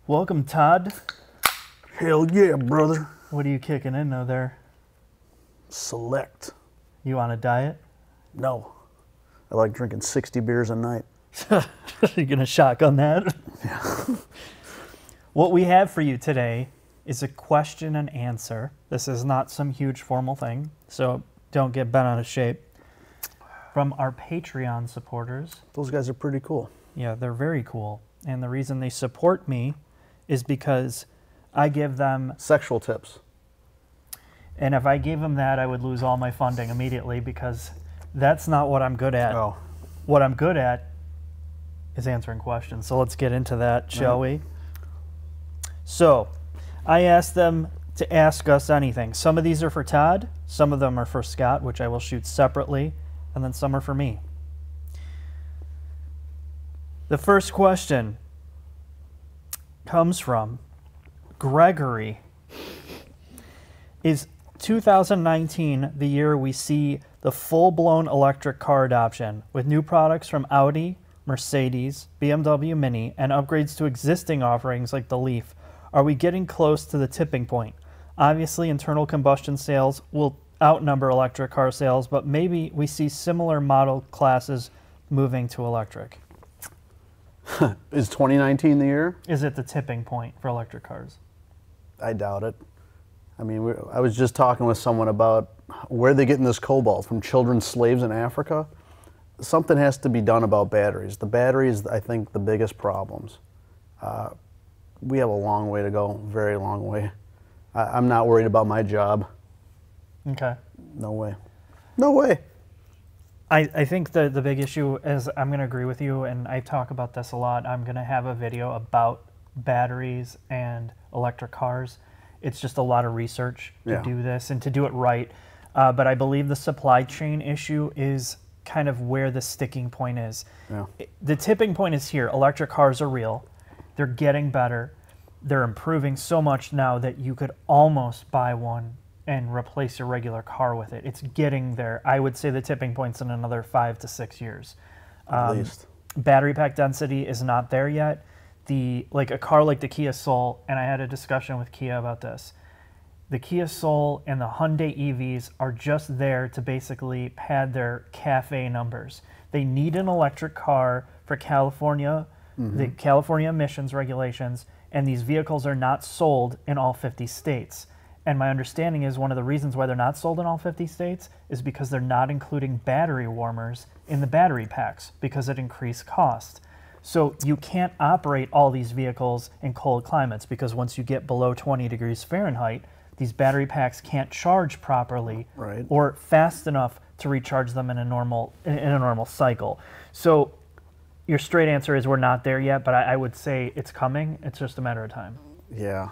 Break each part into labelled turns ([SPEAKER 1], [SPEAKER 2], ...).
[SPEAKER 1] Welcome, Todd.
[SPEAKER 2] Hell yeah, brother.
[SPEAKER 1] What are you kicking into there?
[SPEAKER 2] Select.
[SPEAKER 1] You on a diet?
[SPEAKER 2] No. I like drinking 60 beers a night.
[SPEAKER 1] You're going to shotgun that?
[SPEAKER 2] Yeah.
[SPEAKER 1] What we have for you today is a question and answer. This is not some huge formal thing, so don't get bent out of shape. From our Patreon supporters.
[SPEAKER 2] Those guys are pretty cool.
[SPEAKER 1] Yeah, they're very cool. And the reason they support me is because I give them...
[SPEAKER 2] Sexual tips.
[SPEAKER 1] And if I gave them that, I would lose all my funding immediately because that's not what I'm good at.
[SPEAKER 2] Oh.
[SPEAKER 1] What I'm good at is answering questions. So let's get into that, shall we? So I asked them to ask us anything. Some of these are for Todd. Some of them are for Scott, which I will shoot separately. And then some are for me. The first question comes from Gregory. Is 2019 the year we see the full-blown electric car adoption with new products from Audi, Mercedes, BMW Mini, and upgrades to existing offerings like the Leaf? Are we getting close to the tipping point? Obviously, internal combustion sales will outnumber electric car sales, but maybe we see similar model classes moving to electric.
[SPEAKER 2] Is 2019 the year?
[SPEAKER 1] Is it the tipping point for electric cars?
[SPEAKER 2] I doubt it. I mean, I was just talking with someone about where they're getting this cobalt from children's slaves in Africa. Something has to be done about batteries. The battery is, I think, the biggest problems. We have a long way to go, very long way. I'm not worried about my job.
[SPEAKER 1] Okay.
[SPEAKER 2] No way. No way.
[SPEAKER 1] I think the big issue is, I'm going to agree with you, and I talk about this a lot. I'm going to have a video about batteries and electric cars. It's just a lot of research to do this and to do it right. But I believe the supply chain issue is kind of where the sticking point is.
[SPEAKER 2] Yeah.
[SPEAKER 1] The tipping point is here. Electric cars are real. They're getting better. They're improving so much now that you could almost buy one and replace your regular car with it. It's getting there. I would say the tipping point's in another 5 to 6 years.
[SPEAKER 2] At least.
[SPEAKER 1] Battery pack density is not there yet. Like a car like the Kia Soul, and I had a discussion with Kia about this. The Kia Soul and the Hyundai EVs are just there to basically pad their CAFE numbers. They need an electric car for California, the California emissions regulations, and these vehicles are not sold in all 50 states. And my understanding is one of the reasons why they're not sold in all 50 states is because they're not including battery warmers in the battery packs because it increased cost. So you can't operate all these vehicles in cold climates because once you get below 20 degrees Fahrenheit, these battery packs can't charge properly or fast enough to recharge them in a normal cycle. So your straight answer is we're not there yet, but I would say it's coming. It's just a matter of time.
[SPEAKER 2] Yeah.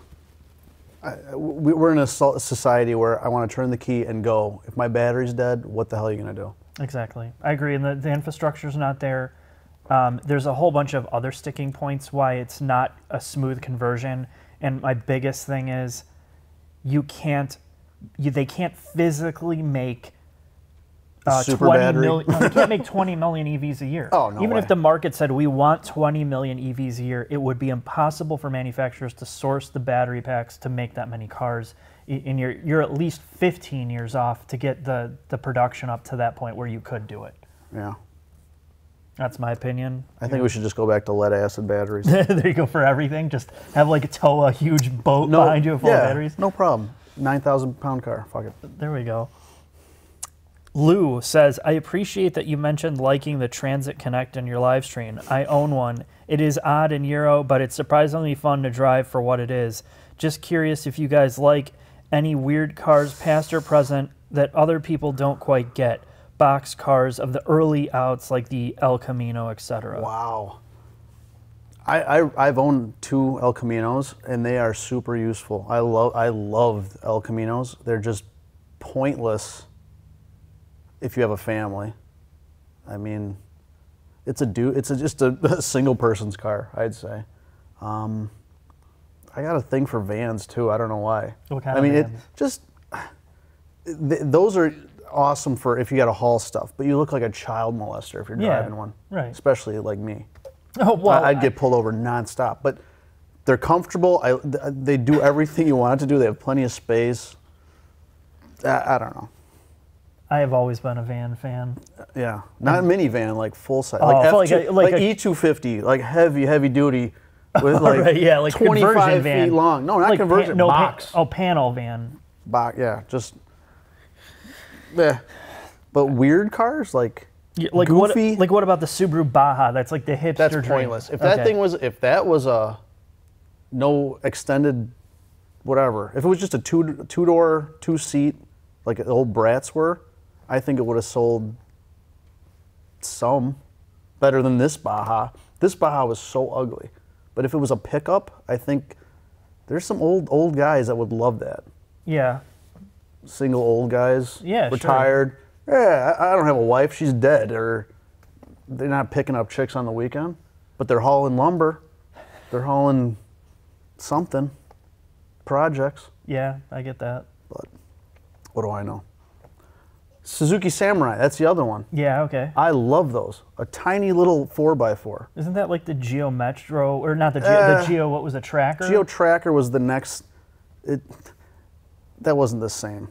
[SPEAKER 2] We're in a society where I want to turn the key and go. If my battery's dead, what the hell are you going to do?
[SPEAKER 1] Exactly. I agree. And the infrastructure's not there. There's a whole bunch of other sticking points why it's not a smooth conversion. And my biggest thing is they can't physically make 20 million. No, they can't make 20 million EVs a year.
[SPEAKER 2] Oh, no
[SPEAKER 1] Even
[SPEAKER 2] way.
[SPEAKER 1] if the market said we want 20 million EVs a year, it would be impossible for manufacturers to source the battery packs to make that many cars. And you're at least 15 years off to get the production up to that point where you could do it.
[SPEAKER 2] Yeah.
[SPEAKER 1] That's my opinion.
[SPEAKER 2] I think we should just go back to lead-acid batteries.
[SPEAKER 1] There you go for everything. Just have like tow a huge boat behind you full of batteries.
[SPEAKER 2] No problem. 9,000-pound car. Fuck it.
[SPEAKER 1] There we go. Lou says, I appreciate that you mentioned liking the Transit Connect in your live stream. I own one. It is odd in Euro, but it's surprisingly fun to drive for what it is. Just curious if you guys like any weird cars past or present that other people don't quite get. Box cars of the early outs like the El Camino, etc.
[SPEAKER 2] Wow. I've owned 2 El Caminos, and they are super useful. I love El Caminos. They're just pointless if you have a family. I mean, it's just a single person's car, I'd say. I got a thing for vans too. I don't know why.
[SPEAKER 1] What kind of vans?
[SPEAKER 2] Those are awesome for if you got to haul stuff, but you look like a child molester if you're driving one,
[SPEAKER 1] right?
[SPEAKER 2] Especially like me.
[SPEAKER 1] Oh well,
[SPEAKER 2] I'd get pulled over nonstop. But They're comfortable. They do everything you want it to do. They have plenty of space. I don't know.
[SPEAKER 1] I have always been a van fan.
[SPEAKER 2] Yeah, not a minivan, like full size,
[SPEAKER 1] Oh,
[SPEAKER 2] like
[SPEAKER 1] like
[SPEAKER 2] like
[SPEAKER 1] a
[SPEAKER 2] E250, like heavy duty, with like
[SPEAKER 1] right, yeah, like
[SPEAKER 2] 25
[SPEAKER 1] conversion
[SPEAKER 2] feet
[SPEAKER 1] van.
[SPEAKER 2] long. No, not
[SPEAKER 1] Like
[SPEAKER 2] conversion. Box.
[SPEAKER 1] Panel van.
[SPEAKER 2] Box. Yeah, just. Yeah, but weird cars like.
[SPEAKER 1] Yeah, like
[SPEAKER 2] goofy.
[SPEAKER 1] What about the Subaru Baja? That's like the hipster
[SPEAKER 2] That's
[SPEAKER 1] dream.
[SPEAKER 2] pointless. If that was a no extended, whatever. If it was just a two-door, two-seat, like the old Brats were, I think it would have sold some better than this Baja. This Baja was so ugly. But if it was a pickup, I think there's some old guys that would love that.
[SPEAKER 1] Yeah.
[SPEAKER 2] Single old guys.
[SPEAKER 1] Yeah,
[SPEAKER 2] retired. Sure. Yeah, I don't have a wife. She's dead. Or they're not picking up chicks on the weekend, but they're hauling lumber. They're hauling something. Projects.
[SPEAKER 1] Yeah, I get that.
[SPEAKER 2] But what do I know? Suzuki Samurai, that's the other one.
[SPEAKER 1] Yeah, okay.
[SPEAKER 2] I love those. A tiny little 4x4.
[SPEAKER 1] Isn't that like the Geo Metro, or not the Geo, the Geo, what was the Tracker?
[SPEAKER 2] Geo Tracker was the next, that wasn't the same.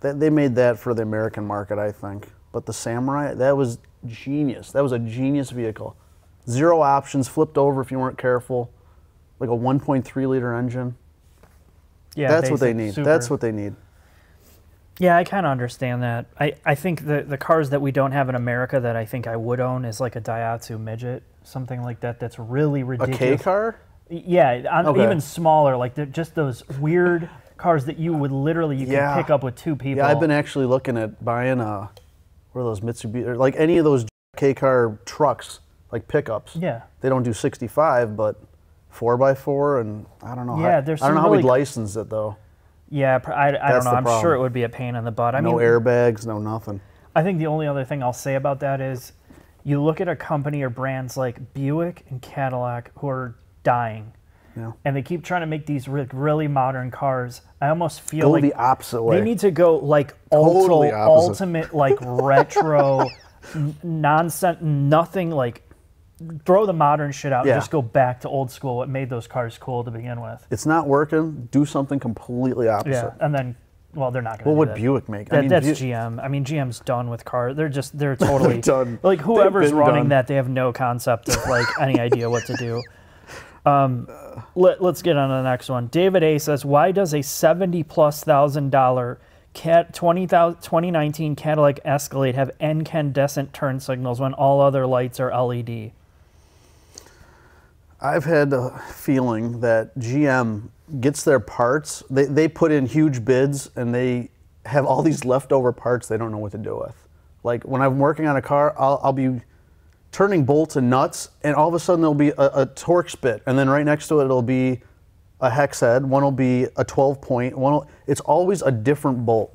[SPEAKER 2] They made that for the American market, I think. But the Samurai, that was genius. That was a genius vehicle. 0 options, flipped over if you weren't careful. Like a 1.3 liter engine.
[SPEAKER 1] Yeah,
[SPEAKER 2] that's what they need.
[SPEAKER 1] Super.
[SPEAKER 2] That's what they need.
[SPEAKER 1] Yeah, I kind of understand that. I think the cars that we don't have in America that I think I would own is like a Daihatsu Midget, something like that. That's really ridiculous.
[SPEAKER 2] A K car?
[SPEAKER 1] Yeah,
[SPEAKER 2] okay.
[SPEAKER 1] Even smaller, like just those weird cars that you would literally can pick up with 2 people.
[SPEAKER 2] Yeah, I've been actually looking at buying what are those Mitsubishi, or like any of those K car trucks, like pickups.
[SPEAKER 1] Yeah.
[SPEAKER 2] They don't do 65, but 4x4, and I don't know.
[SPEAKER 1] Yeah,
[SPEAKER 2] I don't know how we'd license it though.
[SPEAKER 1] Yeah, I don't know. I'm
[SPEAKER 2] problem.
[SPEAKER 1] sure it would be a pain in the butt.
[SPEAKER 2] No airbags, no nothing.
[SPEAKER 1] I think the only other thing I'll say about that is you look at a company or brands like Buick and Cadillac who are dying.
[SPEAKER 2] Yeah.
[SPEAKER 1] And they keep trying to make these really modern cars. I almost feel
[SPEAKER 2] go
[SPEAKER 1] like
[SPEAKER 2] the opposite way.
[SPEAKER 1] They need to go like
[SPEAKER 2] totally
[SPEAKER 1] ultimate, like retro, nonsense, nothing like. Throw the modern shit out and just go back to old school. What made those cars cool to begin with?
[SPEAKER 2] It's not working. Do something completely opposite.
[SPEAKER 1] Yeah, and then, well, they're not going to.
[SPEAKER 2] What would Buick make?
[SPEAKER 1] That's GM. I mean, GM's done with cars. They're totally
[SPEAKER 2] done.
[SPEAKER 1] Like whoever's running
[SPEAKER 2] done.
[SPEAKER 1] that, they have no concept of like any idea what to do. Let's get on to the next one. David A says, why does a $70,000+ 2019 Cadillac Escalade have incandescent turn signals when all other lights are LED?
[SPEAKER 2] I've had a feeling that GM gets their parts. They put in huge bids and they have all these leftover parts they don't know what to do with. Like when I'm working on a car, I'll be turning bolts and nuts, and all of a sudden there'll be a Torx bit, and then right next to it it'll be a hex head. One will be a 12-point. It's always a different bolt.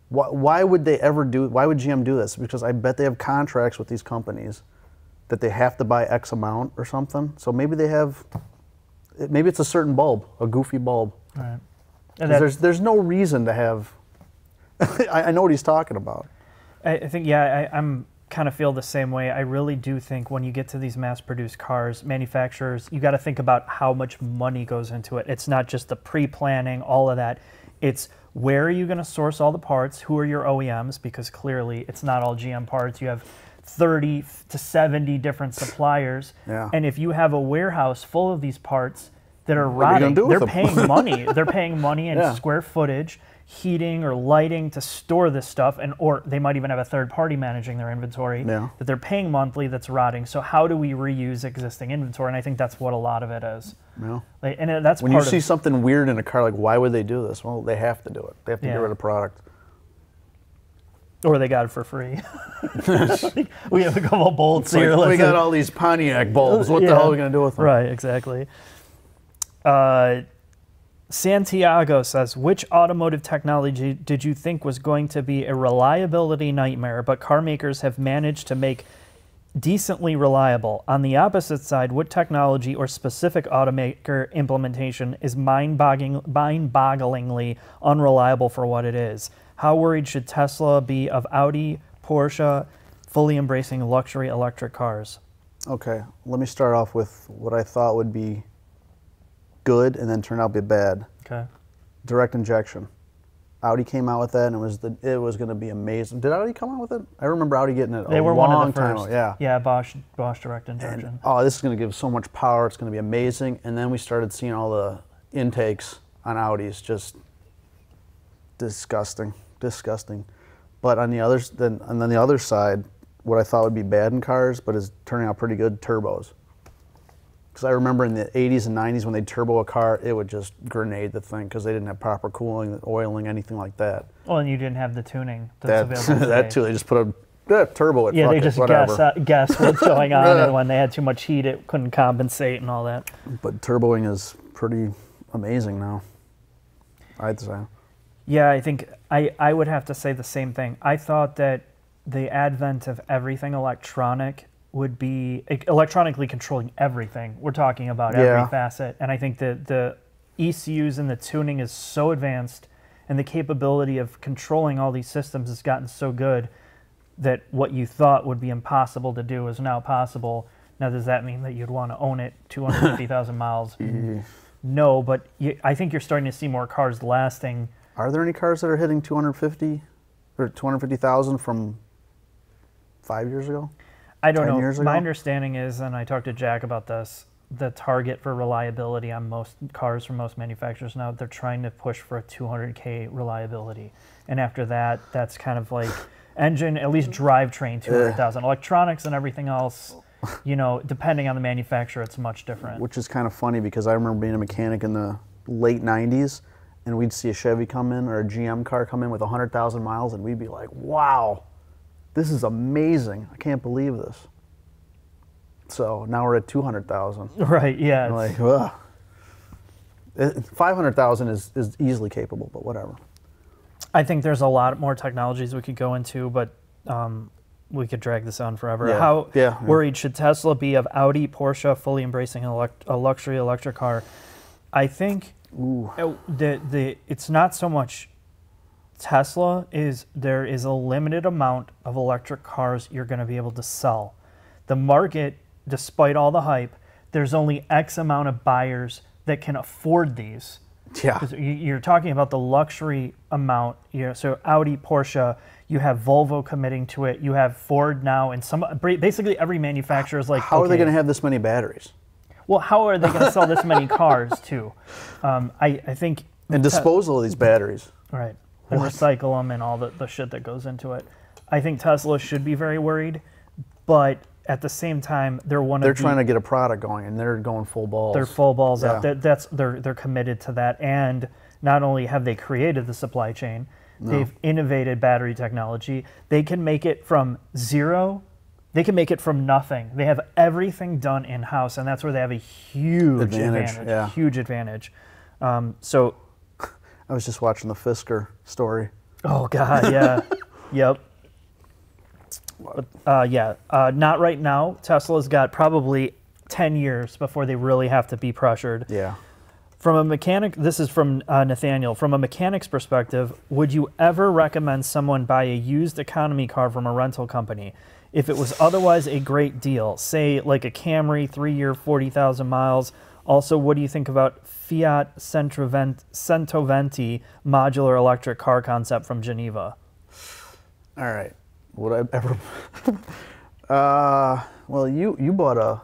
[SPEAKER 2] Why would they ever do? Why would GM do this? Because I bet they have contracts with these companies that they have to buy X amount or something. So maybe they have. Maybe it's a certain bulb, a goofy bulb.
[SPEAKER 1] Right.
[SPEAKER 2] There's no reason to have. I know what he's talking about.
[SPEAKER 1] I think I'm kind of feel the same way. I really do think when you get to these mass-produced cars, manufacturers, you got to think about how much money goes into it. It's not just the pre-planning, all of that. It's where are you going to source all the parts? Who are your OEMs? Because clearly it's not all GM parts. You have 30 to 70 different suppliers.
[SPEAKER 2] Yeah.
[SPEAKER 1] And if you have a warehouse full of these parts that are rotting, they're paying money. They're paying money in square footage, heating or lighting to store this stuff, or they might even have a third party managing their inventory that they're paying monthly that's rotting. So how do we reuse existing inventory? And I think that's what a lot of it is.
[SPEAKER 2] Yeah.
[SPEAKER 1] And that's
[SPEAKER 2] when you see something weird in a car, like why would they do this? Well, they have to do it. They have to get rid of product.
[SPEAKER 1] Or they got it for free. We have a couple bolts here.
[SPEAKER 2] We got all these Pontiac bulbs. What the hell are we going to do with them?
[SPEAKER 1] Right, exactly. Santiago says, which automotive technology did you think was going to be a reliability nightmare, but car makers have managed to make decently reliable? On the opposite side, what technology or specific automaker implementation is mind-bogglingly unreliable for what it is? How worried should Tesla be of Audi, Porsche, fully embracing luxury electric cars?
[SPEAKER 2] Okay, let me start off with what I thought would be good and then turned out to be bad.
[SPEAKER 1] Okay.
[SPEAKER 2] Direct injection. Audi came out with that, and it was going to be amazing. Did Audi come out with it? I remember Audi getting it.
[SPEAKER 1] They were
[SPEAKER 2] long
[SPEAKER 1] one of the
[SPEAKER 2] time
[SPEAKER 1] first.
[SPEAKER 2] ago. Yeah.
[SPEAKER 1] Yeah, Bosch direct injection.
[SPEAKER 2] And, oh, this is going to give so much power. It's going to be amazing. And then we started seeing all the intakes on Audis, just disgusting. But on the other side, what I thought would be bad in cars, but is turning out pretty good, turbos. Because I remember in the 80s and 90s when they'd turbo a car, it would just grenade the thing because they didn't have proper cooling, oiling, anything like that.
[SPEAKER 1] Well, and you didn't have the tuning that's available today.
[SPEAKER 2] That too. They just put a turbo at
[SPEAKER 1] they just guess what's going on, and when they had too much heat, it couldn't compensate and all that.
[SPEAKER 2] But turboing is pretty amazing now, I'd say.
[SPEAKER 1] Yeah, I think I would have to say the same thing. I thought that the advent of everything electronic would be electronically controlling everything. We're talking about every facet. And I think that the ECUs and the tuning is so advanced, and the capability of controlling all these systems has gotten so good that what you thought would be impossible to do is now possible. Now, does that mean that you'd want to own it 250,000 miles? No, but I think you're starting to see more cars lasting. Are
[SPEAKER 2] there any cars that are hitting 250 or 250,000 from 5 years ago?
[SPEAKER 1] I don't know. My understanding is, and I talked to Jack about this, the target for reliability on most cars from most manufacturers now, they're trying to push for a 200K reliability. And after that, that's kind of like engine, at least drivetrain 200,000. Electronics and everything else, you know, depending on the manufacturer, it's much different.
[SPEAKER 2] Which is kind of funny because I remember being a mechanic in the late 90s, and we'd see a Chevy come in or a GM car come in with 100,000 miles, and we'd be like, wow. This is amazing. I can't believe this. So now we're at 200,000.
[SPEAKER 1] Right, yeah.
[SPEAKER 2] Like, ugh. 500,000 is easily capable, but whatever.
[SPEAKER 1] I think there's a lot more technologies we could go into, but we could drag this on forever.
[SPEAKER 2] Yeah.
[SPEAKER 1] How worried should Tesla be of Audi, Porsche fully embracing a luxury electric car? I think it's not so much Tesla there is a limited amount of electric cars you're going to be able to sell. The market, despite all the hype, there's only X amount of buyers that can afford these.
[SPEAKER 2] Yeah.
[SPEAKER 1] You're talking about the luxury amount. So Audi, Porsche, you have Volvo committing to it. You have Ford now, and basically every manufacturer is like,
[SPEAKER 2] how are they going to have this many batteries?
[SPEAKER 1] Well, how are they going to sell this many cars too? I think.
[SPEAKER 2] And disposal of these batteries.
[SPEAKER 1] Right. And recycle them and all the shit that goes into it. I think Tesla should be very worried, but at the same time, they're
[SPEAKER 2] trying to get a product going, and they're going full balls.
[SPEAKER 1] They're full balls out. They're committed to that, and not only have they created the supply chain, they've innovated battery technology. They can make it from zero. They can make it from nothing. They have everything done in house, and that's where they have a huge advantage.
[SPEAKER 2] Yeah.
[SPEAKER 1] Huge advantage.
[SPEAKER 2] I was just watching the Fisker story.
[SPEAKER 1] Oh God, yeah, yep. Not right now. Tesla's got probably 10 years before they really have to be pressured.
[SPEAKER 2] Yeah.
[SPEAKER 1] From a mechanic, this is from Nathaniel. From a mechanic's perspective, would you ever recommend someone buy a used economy car from a rental company if it was otherwise a great deal? Say like a Camry, 3-year, 40,000 miles. Also, what do you think about Fiat Centoventi modular electric car concept from Geneva?
[SPEAKER 2] All right. Would I ever? Well, you bought a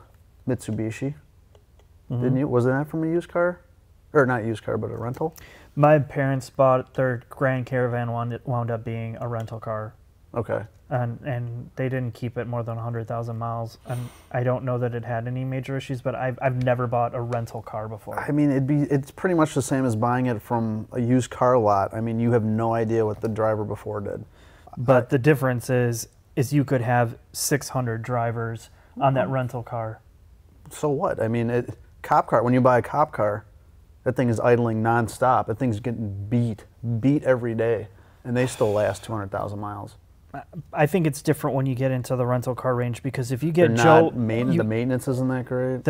[SPEAKER 2] Mitsubishi, didn't you? Wasn't that from a used car? Or not used car, but a rental?
[SPEAKER 1] My parents bought their Grand Caravan wound up being a rental car.
[SPEAKER 2] Okay.
[SPEAKER 1] And they didn't keep it more than 100,000 miles. And I don't know that it had any major issues, but I've never bought a rental car before.
[SPEAKER 2] I mean, it's pretty much the same as buying it from a used car lot. I mean, you have no idea what the driver before did.
[SPEAKER 1] But the difference is you could have 600 drivers on that rental car.
[SPEAKER 2] So what? I mean, cop car. When you buy a cop car, that thing is idling nonstop. That thing's getting beat every day, and they still last 200,000 miles.
[SPEAKER 1] I think it's different when you get into the rental car range, because if you get
[SPEAKER 2] the maintenance isn't that great.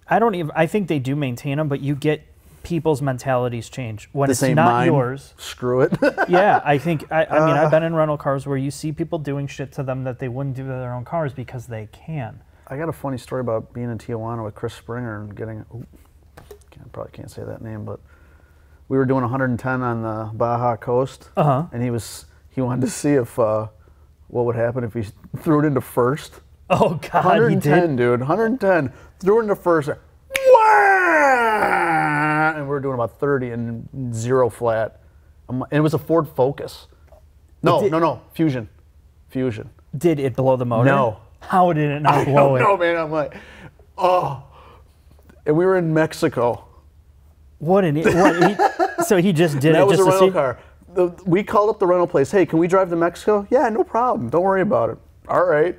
[SPEAKER 1] I think they do maintain them, but you get people's mentalities change when
[SPEAKER 2] this
[SPEAKER 1] it's
[SPEAKER 2] ain't
[SPEAKER 1] not
[SPEAKER 2] mine,
[SPEAKER 1] yours.
[SPEAKER 2] Screw it.
[SPEAKER 1] Yeah, I think. I mean, I've been in rental cars where you see people doing shit to them that they wouldn't do to their own cars because they can.
[SPEAKER 2] I got a funny story about being in Tijuana with Chris Springer and getting. Can't probably can't say that name, but we were doing 110 on the Baja coast, and he wanted to see if what would happen if he threw it into first.
[SPEAKER 1] Oh God,
[SPEAKER 2] 110, dude, 110. Threw it into first. And we were doing about 30 and 0 flat. And it was a Ford Focus. No, Fusion.
[SPEAKER 1] Did it blow the motor?
[SPEAKER 2] No.
[SPEAKER 1] How did it not blow it?
[SPEAKER 2] No, man. I'm like, oh. And we were in Mexico.
[SPEAKER 1] What so he just did
[SPEAKER 2] That
[SPEAKER 1] it
[SPEAKER 2] was
[SPEAKER 1] just
[SPEAKER 2] a
[SPEAKER 1] to
[SPEAKER 2] rental
[SPEAKER 1] see?
[SPEAKER 2] car. We called up the rental place. Hey, can we drive to Mexico? Yeah, no problem. Don't worry about it. All right.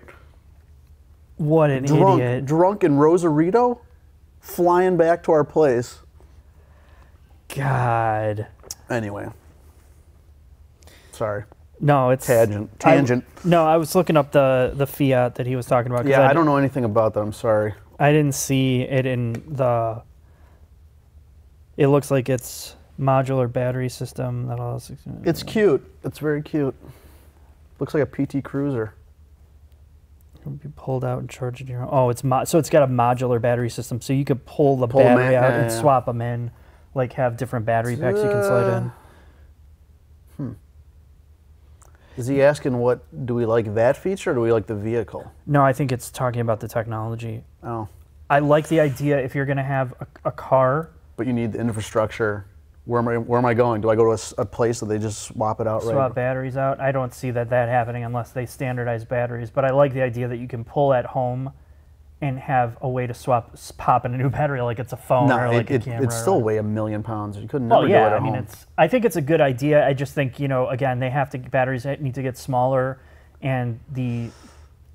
[SPEAKER 1] What an idiot.
[SPEAKER 2] Drunk in Rosarito, flying back to our place.
[SPEAKER 1] God.
[SPEAKER 2] Anyway. Sorry.
[SPEAKER 1] No, it's
[SPEAKER 2] Tangent.
[SPEAKER 1] I was looking up the Fiat that he was talking about.
[SPEAKER 2] Yeah, I don't know anything about that. I'm sorry.
[SPEAKER 1] I didn't see it in the. It looks like it's modular battery system.
[SPEAKER 2] It's cute. It's very cute. Looks like a PT Cruiser.
[SPEAKER 1] It would be pulled out and charged in your own. Oh, so it's got a modular battery system, so you could pull the battery out and swap them in, like have different battery packs you can slide in.
[SPEAKER 2] Is he asking do we like that feature or do we like the vehicle?
[SPEAKER 1] No, I think it's talking about the technology.
[SPEAKER 2] Oh.
[SPEAKER 1] I like the idea if you're going to have a car.
[SPEAKER 2] But you need the infrastructure. Where am I going? Do I go to a place that they just swap it out right?
[SPEAKER 1] Swap batteries out? I don't see that happening unless they standardize batteries. But I like the idea that you can pull at home and have a way to pop in a new battery like it's a phone or like a camera.
[SPEAKER 2] It'd still weigh 1,000,000 pounds. You couldn't never do it at home.
[SPEAKER 1] I think it's a good idea. I just think, again, batteries need to get smaller and the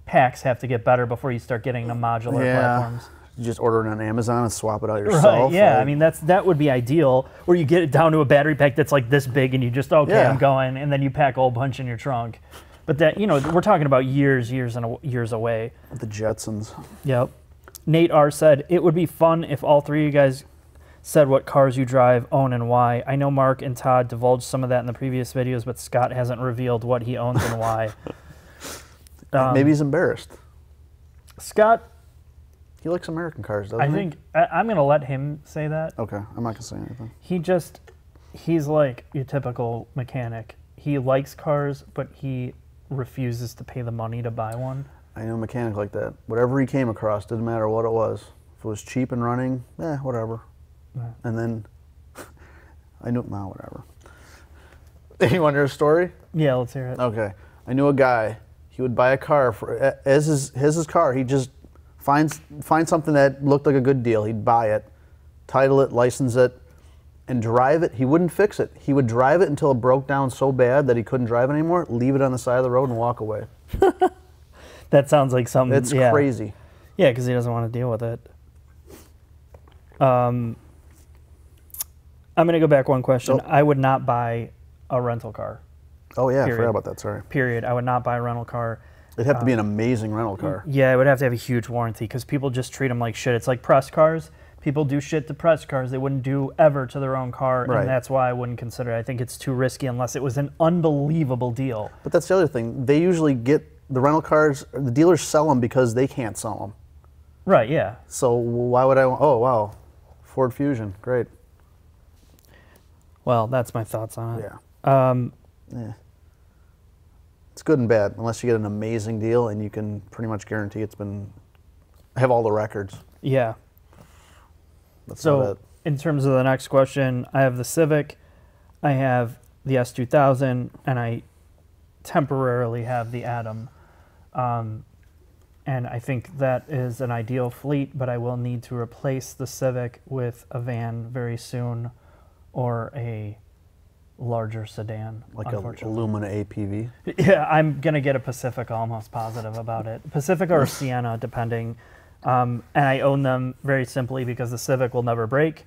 [SPEAKER 1] packs have to get better before you start getting the modular platforms.
[SPEAKER 2] You just order it on Amazon and swap it out yourself.
[SPEAKER 1] Right, yeah. That would be ideal, where you get it down to a battery pack that's like this big and you just, I'm going, and then you pack a whole bunch in your trunk. But that, we're talking about years away.
[SPEAKER 2] The Jetsons.
[SPEAKER 1] Yep. Nate R. said, it would be fun if all three of you guys said what cars you drive, own, and why. I know Mark and Todd divulged some of that in the previous videos, but Scott hasn't revealed what he owns and why.
[SPEAKER 2] Maybe he's embarrassed.
[SPEAKER 1] Scott...
[SPEAKER 2] He likes American cars, doesn't he?
[SPEAKER 1] I think I'm going to let him say that.
[SPEAKER 2] Okay, I'm not going to say anything.
[SPEAKER 1] He's like your typical mechanic. He likes cars, but he refuses to pay the money to buy one.
[SPEAKER 2] I knew a mechanic like that. Whatever he came across, didn't matter what it was. If it was cheap and running, whatever. Yeah. And then I knew, whatever. You want to hear a story?
[SPEAKER 1] Yeah, let's hear it.
[SPEAKER 2] Okay. I knew a guy. He would buy a car as his car. He just find something that looked like a good deal. He'd buy it, title it, license it, and drive it. He wouldn't fix it. He would drive it until it broke down so bad that he couldn't drive it anymore, leave it on the side of the road and walk away.
[SPEAKER 1] That sounds like something.
[SPEAKER 2] It's crazy.
[SPEAKER 1] Yeah, because he doesn't want to deal with it. I'm going to go back one question. Oh. I would not buy a rental car.
[SPEAKER 2] Oh, yeah, period. I forgot about that, sorry.
[SPEAKER 1] Period. I would not buy a rental car.
[SPEAKER 2] It'd have to be an amazing rental car.
[SPEAKER 1] Yeah, it would have to have a huge warranty because people just treat them like shit. It's like press cars. People do shit to press cars they wouldn't do ever to their own car, and that's why I wouldn't consider it. I think it's too risky unless it was an unbelievable deal.
[SPEAKER 2] But that's the other thing. They usually get the rental cars, the dealers sell them because they can't sell them.
[SPEAKER 1] Right, yeah.
[SPEAKER 2] So why would I, oh, wow, Ford Fusion, great.
[SPEAKER 1] Well, that's my thoughts on it.
[SPEAKER 2] Yeah. It's good and bad, unless you get an amazing deal and you can pretty much guarantee it's been, have all the records.
[SPEAKER 1] Yeah.
[SPEAKER 2] That's
[SPEAKER 1] so in terms of the next question, I have the Civic, I have the S2000, and I temporarily have the Atom. And I think that is an ideal fleet, but I will need to replace the Civic with a van very soon or a larger sedan,
[SPEAKER 2] like a Lumina APV.
[SPEAKER 1] Yeah, I'm gonna get a Pacifica. Almost positive about it. Pacifica or Sienna, depending. And I own them very simply because the Civic will never break,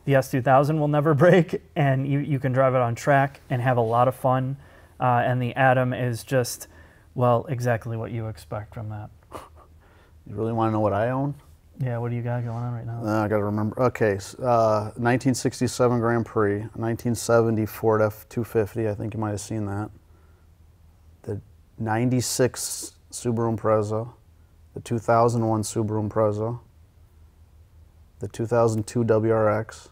[SPEAKER 1] the S2000 will never break, and you can drive it on track and have a lot of fun. And the Atom is just, well, exactly what you expect from that.
[SPEAKER 2] You really want to know what I own?
[SPEAKER 1] Yeah, what do you got going on right now?
[SPEAKER 2] I got to remember. Okay, 1967 Grand Prix, 1970 Ford F-250. I think you might have seen that. The 96 Subaru Impreza, the 2001 Subaru Impreza, the 2002 WRX,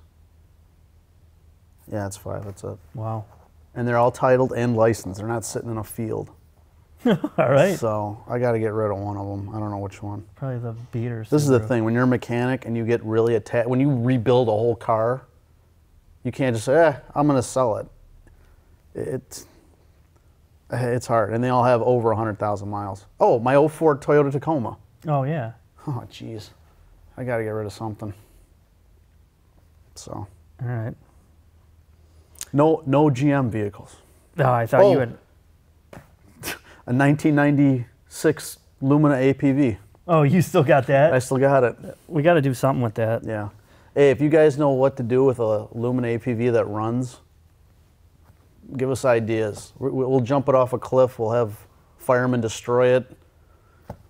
[SPEAKER 2] Yeah, it's 5. That's it.
[SPEAKER 1] Wow.
[SPEAKER 2] And they're all titled and licensed. They're not sitting in a field.
[SPEAKER 1] All right.
[SPEAKER 2] So I got to get rid of one of them. I don't know which one.
[SPEAKER 1] Probably the beaters.
[SPEAKER 2] This is the thing. When you're a mechanic and you get really attached, when you rebuild a whole car, you can't just say, I'm going to sell it. It's hard. And they all have over 100,000 miles. Oh, my '04 Toyota Tacoma.
[SPEAKER 1] Oh, yeah.
[SPEAKER 2] Oh, jeez. I got to get rid of something. So.
[SPEAKER 1] All right.
[SPEAKER 2] No GM vehicles.
[SPEAKER 1] Oh, I thought you had...
[SPEAKER 2] A 1996 Lumina APV.
[SPEAKER 1] Oh, you still got that?
[SPEAKER 2] I still got it.
[SPEAKER 1] We got to do something with that.
[SPEAKER 2] Yeah. Hey, if you guys know what to do with a Lumina APV that runs, give us ideas. We'll jump it off a cliff. We'll have firemen destroy it.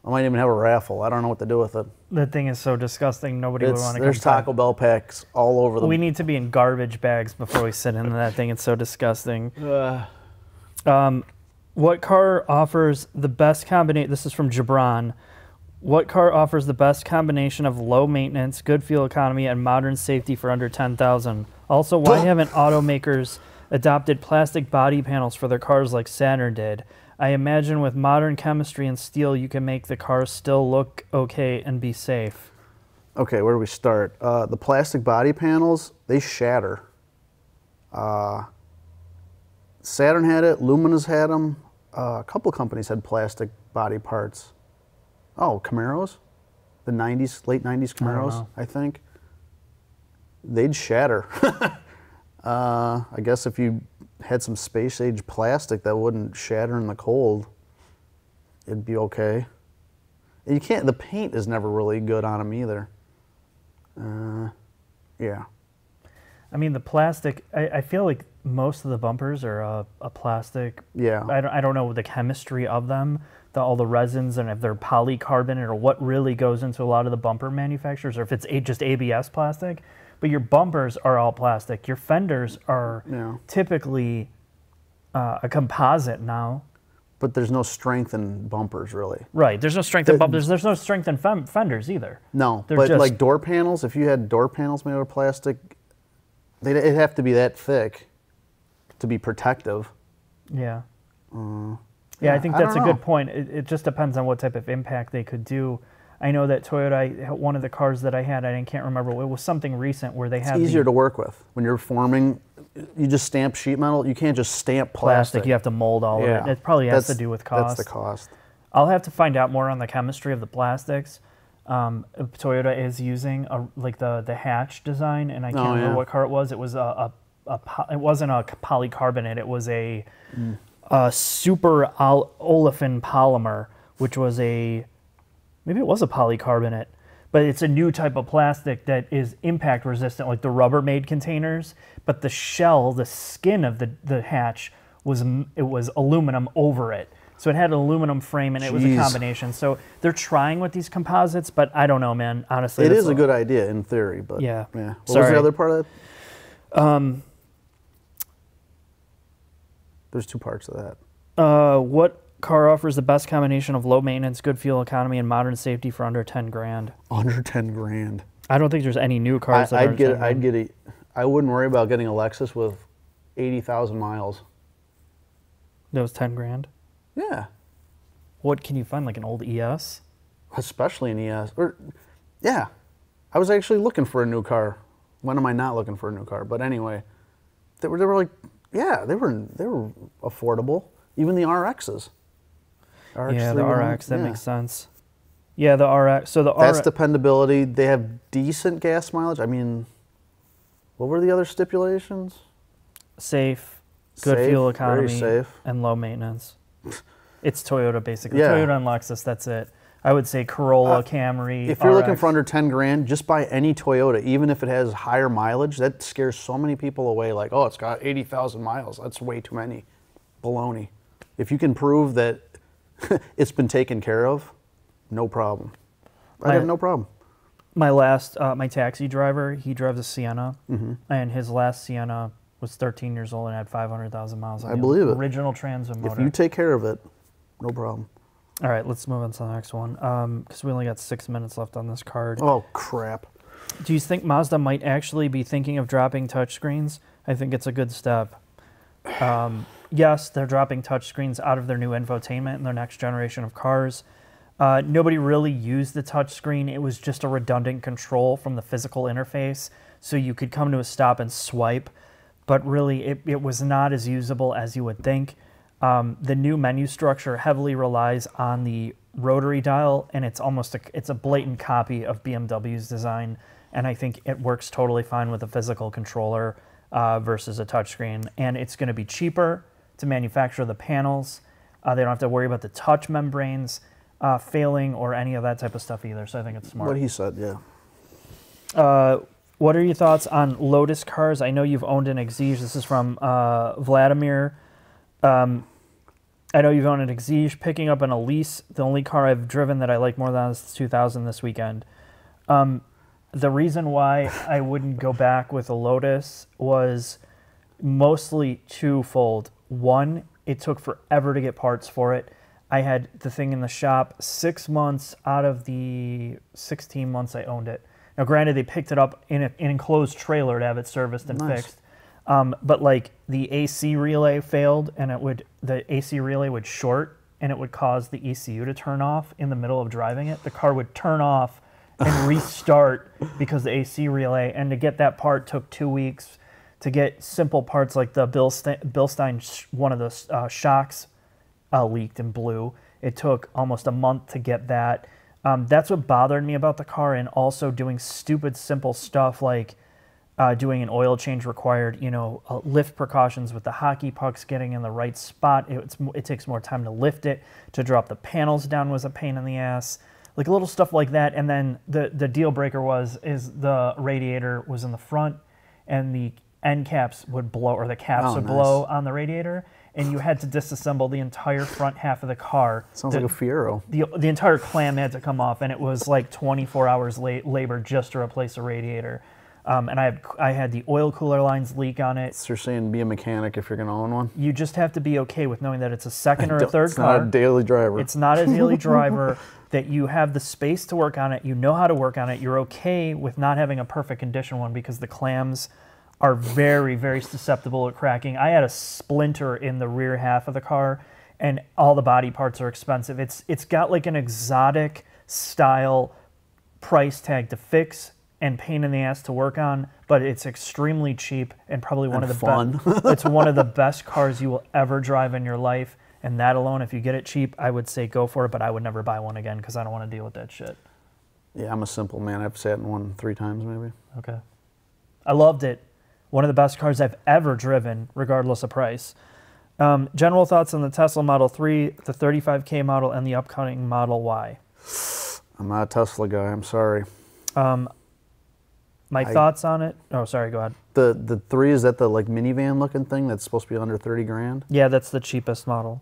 [SPEAKER 2] I might even have a raffle. I don't know what to do with it.
[SPEAKER 1] That thing is so disgusting. Nobody would want to come.
[SPEAKER 2] There's Taco Bell packs all over them.
[SPEAKER 1] We need to be in garbage bags before we sit into that thing. It's so disgusting. What car offers the best combination? This is from Gibran. What car offers the best combination of low maintenance, good fuel economy, and modern safety for under $10,000? Also, why haven't automakers adopted plastic body panels for their cars like Saturn did? I imagine with modern chemistry and steel, you can make the car still look okay and be safe.
[SPEAKER 2] Okay, where do we start? The plastic body panels, they shatter. Saturn had it, Lumina's had them. A couple companies had plastic body parts. Oh, Camaros? The 90s, late 90s Camaros, I think. They'd shatter. I guess if you had some space-age plastic that wouldn't shatter in the cold, it'd be okay. And you can't, the paint is never really good on them either. Yeah.
[SPEAKER 1] I mean, the plastic, I feel like most of the bumpers are a plastic.
[SPEAKER 2] Yeah.
[SPEAKER 1] I don't know the chemistry of them, all the resins, and if they're polycarbonate or what really goes into a lot of the bumper manufacturers, or if it's just ABS plastic. But your bumpers are all plastic. Your fenders are typically a composite now.
[SPEAKER 2] But there's no strength in bumpers, really.
[SPEAKER 1] Right. There's no strength in bumpers. There's no strength in fenders either.
[SPEAKER 2] No. But like door panels, if you had door panels made out of plastic, it'd have to be that thick to be protective.
[SPEAKER 1] Yeah. Yeah, I think that's a good point. It just depends on what type of impact they could do. I know that Toyota, one of the cars that I had, I can't remember, it was something recent where they had...
[SPEAKER 2] It's easier to work with. When you're forming, you just stamp sheet metal. You can't just stamp plastic.
[SPEAKER 1] You have to mold all of it. It probably has to do with cost.
[SPEAKER 2] That's the cost.
[SPEAKER 1] I'll have to find out more on the chemistry of the plastics. Toyota is using like the hatch design, and I can't remember what car it was. It was it wasn't a polycarbonate. It was a super olefin polymer, which was maybe it was a polycarbonate, but it's a new type of plastic that is impact resistant, like the Rubbermaid containers. But the shell, the skin of the hatch was aluminum over it. So it had an aluminum frame, and it was a combination. So they're trying with these composites, but I don't know, man. Honestly,
[SPEAKER 2] it is a good idea in theory, but
[SPEAKER 1] yeah.
[SPEAKER 2] What was the other part of that? There's two parts of that.
[SPEAKER 1] What car offers the best combination of low maintenance, good fuel economy, and modern safety for under 10 grand?
[SPEAKER 2] Under 10 grand.
[SPEAKER 1] I don't think there's any new cars.
[SPEAKER 2] I wouldn't worry about getting a Lexus with 80,000 miles.
[SPEAKER 1] That was 10 grand.
[SPEAKER 2] Yeah.
[SPEAKER 1] What can you find, like an old ES?
[SPEAKER 2] Especially an ES. Yeah. I was actually looking for a new car. When am I not looking for a new car? But anyway, they were like, yeah, they were affordable. Even the RXs.
[SPEAKER 1] Yeah, the RX, that makes sense. Yeah, the RX. So
[SPEAKER 2] that's dependability. They have decent gas mileage. I mean, what were the other stipulations?
[SPEAKER 1] Safe, good fuel economy,
[SPEAKER 2] very safe,
[SPEAKER 1] and low maintenance. It's Toyota, basically. Yeah. Toyota and Lexus, that's it. I would say Corolla, Camry,
[SPEAKER 2] if you're
[SPEAKER 1] RX.
[SPEAKER 2] looking for under 10 grand, just buy any Toyota, even if it has higher mileage. That scares so many people away, like, oh, it's got 80,000 miles. That's way too many. Baloney. If you can prove that it's been taken care of, no problem. I have no problem.
[SPEAKER 1] My taxi driver, he drives a Sienna, and his last Sienna was 13 years old and had 500,000 miles on it.
[SPEAKER 2] I believe it.
[SPEAKER 1] Original transom motor.
[SPEAKER 2] If you take care of it, no problem.
[SPEAKER 1] All right, let's move on to the next one, because we only got 6 minutes left on this card.
[SPEAKER 2] Oh, crap.
[SPEAKER 1] Do you think Mazda might actually be thinking of dropping touchscreens? I think it's a good step. Yes, they're dropping touchscreens out of their new infotainment in their next generation of cars. Nobody really used the touchscreen. It was just a redundant control from the physical interface, so you could come to a stop and swipe, but really it was not as usable as you would think. The new menu structure heavily relies on the rotary dial, and it's a blatant copy of BMW's design, and I think it works totally fine with a physical controller versus a touchscreen, and it's going to be cheaper to manufacture the panels. They don't have to worry about the touch membranes failing or any of that type of stuff either, so I think it's smart.
[SPEAKER 2] What he said, yeah.
[SPEAKER 1] What are your thoughts on Lotus cars? I know you've owned an Exige. This is from Vladimir. I know you've owned an Exige. Picking up an Elise, the only car I've driven that I like more than is 2000 this weekend. The reason why I wouldn't go back with a Lotus was mostly twofold. One, it took forever to get parts for it. I had the thing in the shop 6 months out of the 16 months I owned it. Now, granted, they picked it up in an enclosed trailer to have it serviced and fixed. But like the AC relay failed, and the AC relay would short, and it would cause the ECU to turn off in the middle of driving it. The car would turn off and restart because the AC relay. And to get that part took 2 weeks. To get simple parts like the Bilstein, one of the shocks leaked and blew. It took almost a month to get that. That's what bothered me about the car, and also doing stupid simple stuff like doing an oil change required, lift precautions with the hockey pucks getting in the right spot. It takes more time to lift it. To drop the panels down was a pain in the ass. Like little stuff like that. And then the deal breaker is the radiator was in the front, and the end caps would blow, or the caps would blow on the radiator, and you had to disassemble the entire front half of the car.
[SPEAKER 2] Sounds like a Fiero.
[SPEAKER 1] The entire clam had to come off, and it was like 24 hours labor just to replace a radiator. And I had the oil cooler lines leak on it.
[SPEAKER 2] So you're saying be a mechanic if you're going to own one?
[SPEAKER 1] You just have to be okay with knowing that it's a second or a third car.
[SPEAKER 2] It's not a daily driver.
[SPEAKER 1] It's not a daily driver, that you have the space to work on it, you know how to work on it, you're okay with not having a perfect condition one, because the clams are very, very susceptible at cracking. I had a splinter in the rear half of the car, and all the body parts are expensive. It's got like an exotic style price tag to fix and pain in the ass to work on, but it's extremely cheap and probably one of the best. It's one of the best cars you will ever drive in your life, and that alone, if you get it cheap, I would say go for it, but I would never buy one again because I don't want to deal with that shit.
[SPEAKER 2] Yeah, I'm a simple man. I've sat in one 3 times maybe.
[SPEAKER 1] Okay. I loved it. One of the best cars I've ever driven, regardless of price. General thoughts on the Tesla Model 3, the 35K model, and the upcoming Model Y?
[SPEAKER 2] I'm not a Tesla guy. I'm sorry.
[SPEAKER 1] My thoughts on it? Oh, sorry, go ahead.
[SPEAKER 2] The 3, is that the like minivan looking thing that's supposed to be under 30 grand?
[SPEAKER 1] Yeah, that's the cheapest model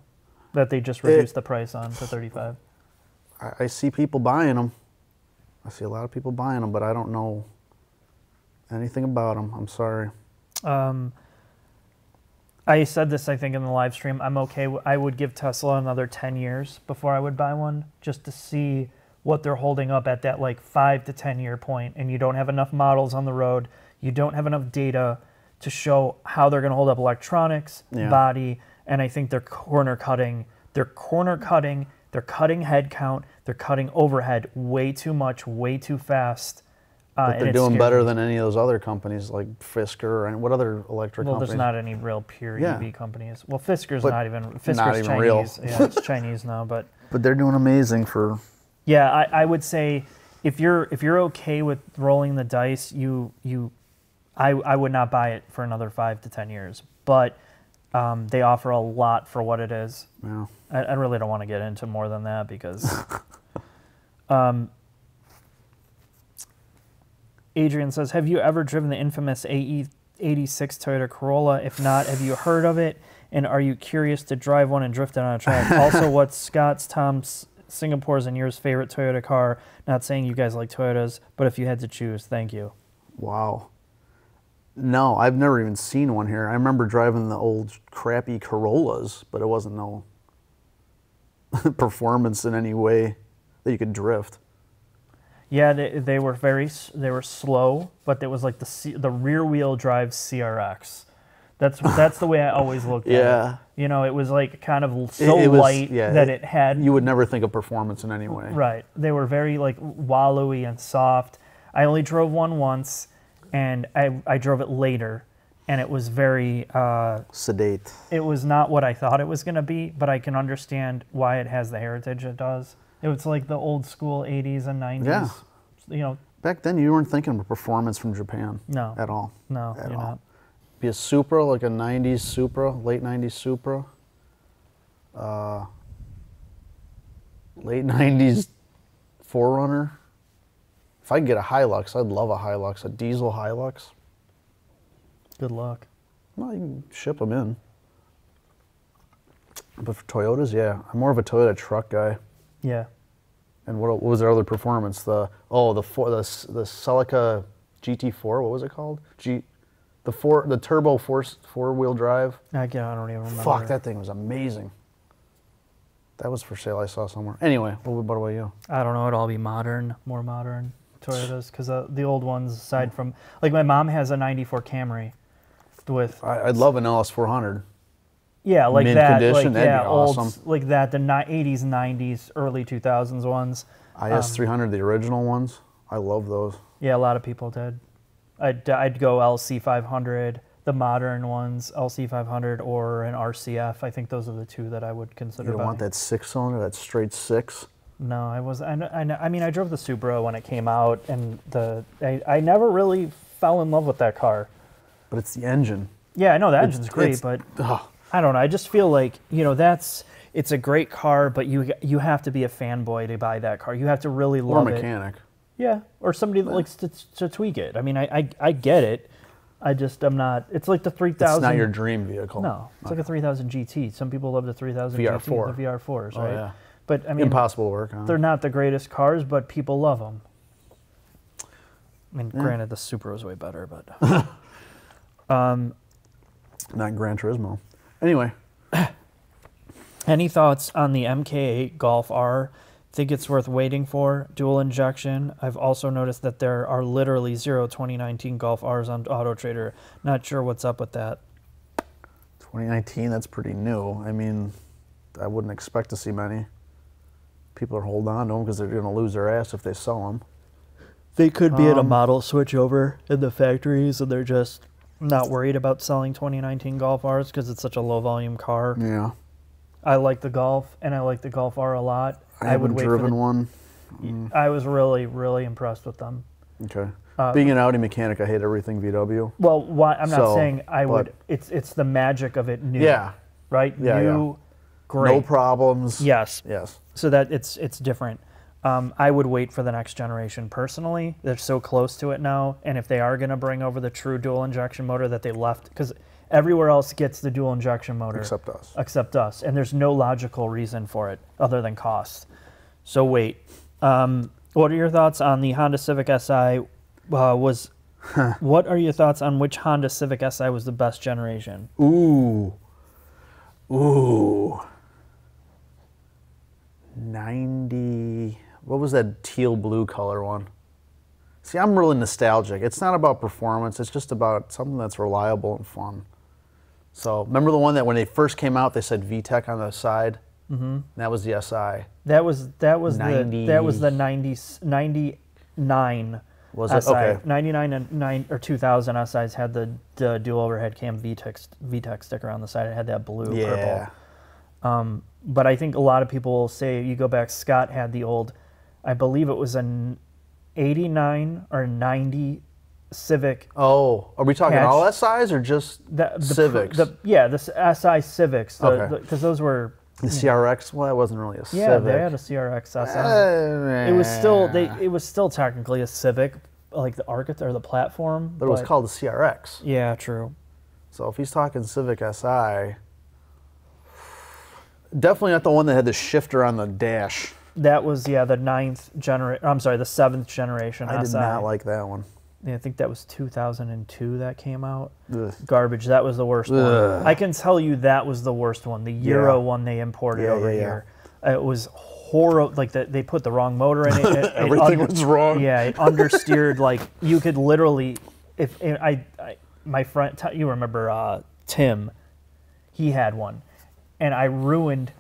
[SPEAKER 1] that they just reduced the price on to 35.
[SPEAKER 2] I see people buying them. I see a lot of people buying them, but I don't know anything about them. I'm sorry.
[SPEAKER 1] I said this, I think, in the live stream. I'm okay. I would give Tesla another 10 years before I would buy one, just to see what they're holding up at that like 5 to 10 year point. And you don't have enough models on the road. You don't have enough data to show how they're going to hold up electronics, body, and I think they're corner cutting. They're cutting head count. They're cutting overhead way too much, way too fast.
[SPEAKER 2] But they're doing better than any of those other companies like Fisker and what other electric companies?
[SPEAKER 1] Well, there's not any real pure EV companies. Well, Fisker's not even Chinese.
[SPEAKER 2] Real.
[SPEAKER 1] Yeah, it's Chinese now, but
[SPEAKER 2] they're doing amazing for.
[SPEAKER 1] Yeah, I would say if you're okay with rolling the dice, I would not buy it for another 5 to 10 years. But they offer a lot for what it is.
[SPEAKER 2] Yeah.
[SPEAKER 1] I really don't want to get into more than that because. Adrian says, have you ever driven the infamous AE86 Toyota Corolla? If not, have you heard of it? And are you curious to drive one and drift it on a track? Also, what's Scott's, Tom's, Singapore's, and yours favorite Toyota car? Not saying you guys like Toyotas, but if you had to choose, thank you.
[SPEAKER 2] Wow. No, I've never even seen one here. I remember driving the old crappy Corollas, but it wasn't no performance in any way that you could drift.
[SPEAKER 1] Yeah, they were slow, but it was like the rear wheel drive CRX. That's the way I always looked at it.
[SPEAKER 2] Yeah.
[SPEAKER 1] You know, it was like kind of so
[SPEAKER 2] It was-
[SPEAKER 1] light
[SPEAKER 2] yeah,
[SPEAKER 1] that it had.
[SPEAKER 2] You would never think of performance in any way.
[SPEAKER 1] Right. They were very like wallowy and soft. I only drove one once, and I drove it later, and it was very
[SPEAKER 2] Sedate.
[SPEAKER 1] it was not what I thought it was going to be, but I can understand why it has the heritage it does. It was like the old school 80s and 90s.
[SPEAKER 2] Yeah.
[SPEAKER 1] You know,
[SPEAKER 2] Back then, you weren't thinking of performance from Japan.
[SPEAKER 1] No.
[SPEAKER 2] At all.
[SPEAKER 1] no,
[SPEAKER 2] At
[SPEAKER 1] you're
[SPEAKER 2] all.
[SPEAKER 1] not.
[SPEAKER 2] Be a Supra, like a 90s Supra, late 90s Supra. Late 90s 4Runner. If I could get a Hilux, I'd love a Hilux, a diesel Hilux.
[SPEAKER 1] Good luck.
[SPEAKER 2] Well, you can ship them in. But for Toyotas, yeah. I'm more of a Toyota truck guy.
[SPEAKER 1] Yeah.
[SPEAKER 2] And what was their other performance? The Celica GT4, what was it called? The turbo four-wheel drive.
[SPEAKER 1] I don't even remember.
[SPEAKER 2] Fuck, that thing was amazing. That was for sale, I saw somewhere. Anyway, what about you?
[SPEAKER 1] I don't know. It'd all be modern, more modern Toyotas, because the old ones, aside from like my mom has a '94 Camry, with
[SPEAKER 2] I'd love an LS400.
[SPEAKER 1] yeah, like
[SPEAKER 2] mint
[SPEAKER 1] that,
[SPEAKER 2] condition,
[SPEAKER 1] like
[SPEAKER 2] that'd
[SPEAKER 1] yeah,
[SPEAKER 2] be
[SPEAKER 1] old
[SPEAKER 2] awesome.
[SPEAKER 1] like that, the '80s, '90s, early 2000s ones.
[SPEAKER 2] IS300, the original ones. I love those.
[SPEAKER 1] Yeah, a lot of people did. I'd go LC500, the modern ones, LC500 or an RCF. I think those are the two that I would consider.
[SPEAKER 2] You don't want
[SPEAKER 1] buying.
[SPEAKER 2] that six-cylinder, that straight six?
[SPEAKER 1] No, I was. I mean, I drove the Supra when it came out, and I never really fell in love with that car.
[SPEAKER 2] But it's the engine.
[SPEAKER 1] Yeah, I know the engine's great,
[SPEAKER 2] it's-
[SPEAKER 1] but
[SPEAKER 2] ugh.
[SPEAKER 1] I don't know. I just feel like, you know, it's a great car, but you have to be a fanboy to buy that car. You have to really
[SPEAKER 2] Or a
[SPEAKER 1] love it.
[SPEAKER 2] mechanic.
[SPEAKER 1] Yeah, or somebody that likes to tweak it. I mean, I get it. I'm not. It's like the 3000.
[SPEAKER 2] It's not your dream vehicle.
[SPEAKER 1] No, it's like a 3000 GT. Some people love the 3000
[SPEAKER 2] VR4.
[SPEAKER 1] GT, the VR4s,
[SPEAKER 2] Oh,
[SPEAKER 1] right?
[SPEAKER 2] yeah.
[SPEAKER 1] But I mean,
[SPEAKER 2] Impossible to work on.
[SPEAKER 1] they're not the greatest cars, but people love them. I mean, granted, the Supra is way better, but
[SPEAKER 2] Not Gran Turismo. Anyway,
[SPEAKER 1] any thoughts on the MK8 Golf R? Think it's worth waiting for? Dual injection. I've also noticed that there are literally 0 2019 Golf Rs on AutoTrader. Not sure what's up with that.
[SPEAKER 2] 2019, that's pretty new. I mean, I wouldn't expect to see many. People are holding on to them because they're going to lose their ass if they sell them.
[SPEAKER 1] They could be at a model switchover in the factories, and they're just not worried about selling 2019 Golf Rs because it's such a low volume car.
[SPEAKER 2] Yeah.
[SPEAKER 1] I like the Golf, and I like the Golf R a lot.
[SPEAKER 2] I haven't driven one.
[SPEAKER 1] I was really, really impressed with them.
[SPEAKER 2] Okay. Being an Audi mechanic, I hate everything VW.
[SPEAKER 1] Well, I'm not
[SPEAKER 2] So,
[SPEAKER 1] saying I would.
[SPEAKER 2] but-
[SPEAKER 1] It's the magic of it new.
[SPEAKER 2] Yeah.
[SPEAKER 1] Right.
[SPEAKER 2] Yeah,
[SPEAKER 1] New, great.
[SPEAKER 2] No problems.
[SPEAKER 1] Yes.
[SPEAKER 2] Yes.
[SPEAKER 1] So that it's different. I would wait for the next generation personally. They're so close to it now, and if they are going to bring over the true dual injection motor that they left, because everywhere else gets the dual injection motor
[SPEAKER 2] Except us.
[SPEAKER 1] and there's no logical reason for it other than cost. So wait. What are your thoughts on the Honda Civic Si? What are your thoughts on which Honda Civic Si was the best generation?
[SPEAKER 2] Ooh. 90. What was that teal blue color one? See, I'm really nostalgic. It's not about performance. It's just about something that's reliable and fun. So remember the one that when they first came out, they said VTEC on the side? Mm-hmm. That was the SI.
[SPEAKER 1] That was
[SPEAKER 2] 90.
[SPEAKER 1] the 99
[SPEAKER 2] Was it?
[SPEAKER 1] SI.
[SPEAKER 2] Okay.
[SPEAKER 1] 99 and 2000 SIs had the dual overhead cam VTEC sticker on the side. It had that blue
[SPEAKER 2] Yeah.
[SPEAKER 1] purple. But I think a lot of people will say, you go back, Scott had the old, I believe it was an 89 or 90 Civic.
[SPEAKER 2] Oh, are we talking
[SPEAKER 1] Hatch.
[SPEAKER 2] all SIs or just Civics?
[SPEAKER 1] The SI Civics.
[SPEAKER 2] Okay.
[SPEAKER 1] Because those were...
[SPEAKER 2] The CRX? Well, that wasn't really a
[SPEAKER 1] Yeah,
[SPEAKER 2] Civic.
[SPEAKER 1] they had a CRX SI. It was still technically a Civic, like the architect or the platform.
[SPEAKER 2] But it was called the CRX.
[SPEAKER 1] Yeah, true.
[SPEAKER 2] So if he's talking Civic SI, definitely not the one that had the shifter on the dash.
[SPEAKER 1] That was the 7th generation
[SPEAKER 2] I
[SPEAKER 1] SI.
[SPEAKER 2] did not like that one.
[SPEAKER 1] Yeah, I think that was 2002 that came out.
[SPEAKER 2] Ugh.
[SPEAKER 1] Garbage. That was the worst one. I can tell you that was the worst one. The Euro one they imported over here. It was horrible. Like they put the wrong motor in it.
[SPEAKER 2] Everything was wrong.
[SPEAKER 1] Yeah, it understeered. Like you could literally, my friend, you remember Tim, he had one. And I ruined,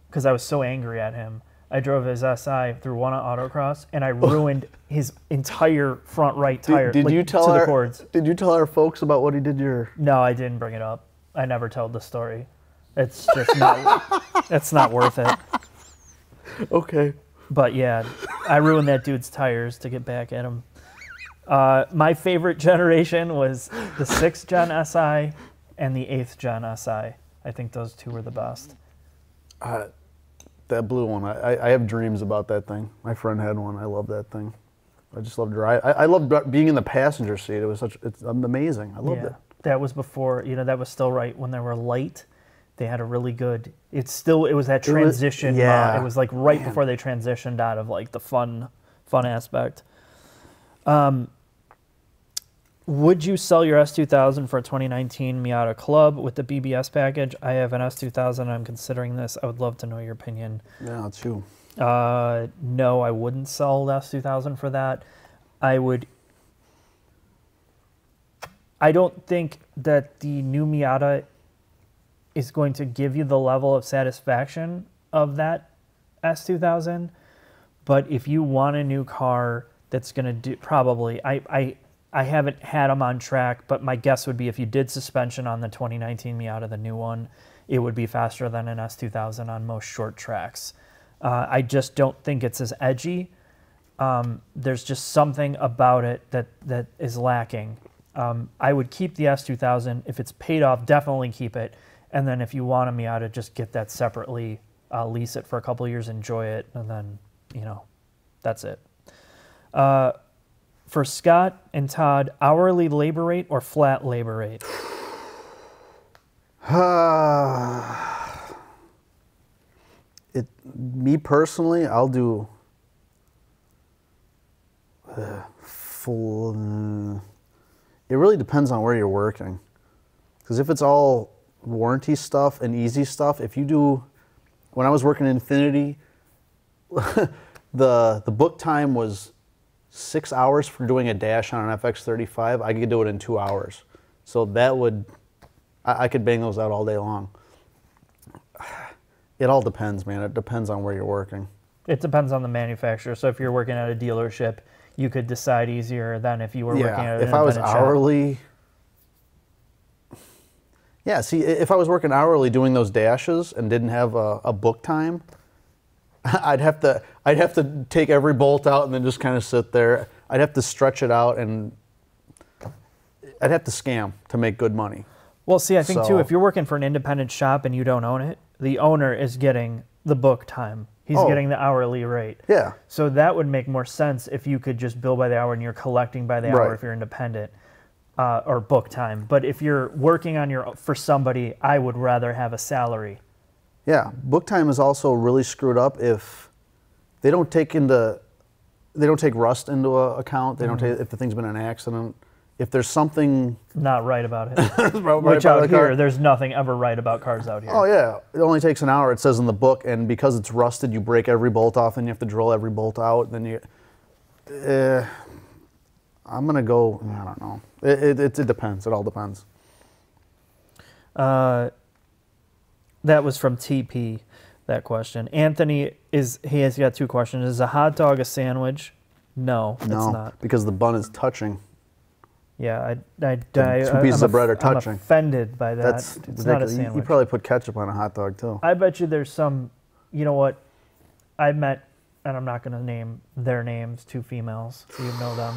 [SPEAKER 1] because I was so angry at him, I drove his SI through one autocross, and I ruined his entire front right tire.
[SPEAKER 2] Did you tell
[SPEAKER 1] the cords.
[SPEAKER 2] Did you tell our folks about what he did to your?
[SPEAKER 1] No, I didn't bring it up. I never told the story. It's just not. It's not worth it.
[SPEAKER 2] Okay.
[SPEAKER 1] But yeah, I ruined that dude's tires to get back at him. My favorite generation was the 6th Gen SI and the 8th Gen SI. I think those two were the best.
[SPEAKER 2] That blue one, I have dreams about that thing. My friend had one. I love that thing. I just love driving. I love being in the passenger seat. It's amazing. I loved it.
[SPEAKER 1] That was before, that was still right when they were light. They had a really good. It was that transition. It was like right before they transitioned out of like the fun aspect. Would you sell your S2000 for a 2019 Miata Club with the BBS package? I have an S2000 and I'm considering this. I would love to know your opinion.
[SPEAKER 2] Yeah, it's you.
[SPEAKER 1] No, I wouldn't sell the S2000 for that. I don't think that the new Miata is going to give you the level of satisfaction of that S2000. But if you want a new car that's going to do, probably, I haven't had them on track, but my guess would be if you did suspension on the 2019 Miata, the new one, it would be faster than an S2000 on most short tracks. I just don't think it's as edgy. There's just something about it that is lacking. I would keep the S2000. If it's paid off, definitely keep it. And then if you want a Miata, just get that separately, lease it for a couple of years, enjoy it, and then, that's it. For Scott and Todd, hourly labor rate or flat labor rate?
[SPEAKER 2] Me personally, I'll do full. It really depends on where you're working. Because if it's all warranty stuff and easy stuff, when I was working in Infiniti, the book time was 6 hours for doing a dash on an FX35. I could do it in 2 hours. So I could bang those out all day long. It all depends, man. It depends on where you're working.
[SPEAKER 1] It depends on the manufacturer. So if you're working at a dealership, you could decide easier than if you were working at an
[SPEAKER 2] if I was hourly. Yeah, see, if I was working hourly doing those dashes and didn't have a book time, I'd have to take every bolt out and then just kind of sit there. I'd have to stretch it out and I'd have to scam to make good money.
[SPEAKER 1] Well, see, I think too, if you're working for an independent shop and you don't own it, the owner is getting the book time. He's getting the hourly rate.
[SPEAKER 2] Yeah.
[SPEAKER 1] So that would make more sense if you could just bill by the hour and you're collecting by the hour if you're independent, or book time. But if you're working for somebody, I would rather have a salary.
[SPEAKER 2] Yeah, book time is also really screwed up if they don't take rust into account. They don't take if the thing's been an accident. If there's something
[SPEAKER 1] not right about it, which out here, there's nothing ever right about cars out here.
[SPEAKER 2] Oh yeah, it only takes an hour. It says in the book, and because it's rusted, you break every bolt off, and you have to drill every bolt out. Then I'm gonna go. I don't know. It depends. It all depends.
[SPEAKER 1] That was from TP. That question. Anthony he has got 2 questions. Is a hot dog a sandwich? No, it's not.
[SPEAKER 2] Because the bun is touching.
[SPEAKER 1] Yeah,
[SPEAKER 2] 2 pieces of bread are touching.
[SPEAKER 1] I'm offended by that. It's not a sandwich.
[SPEAKER 2] You probably put ketchup on a hot dog too.
[SPEAKER 1] I bet you there's some. You know what? I met, and I'm not going to name their names. 2 females. So you know them.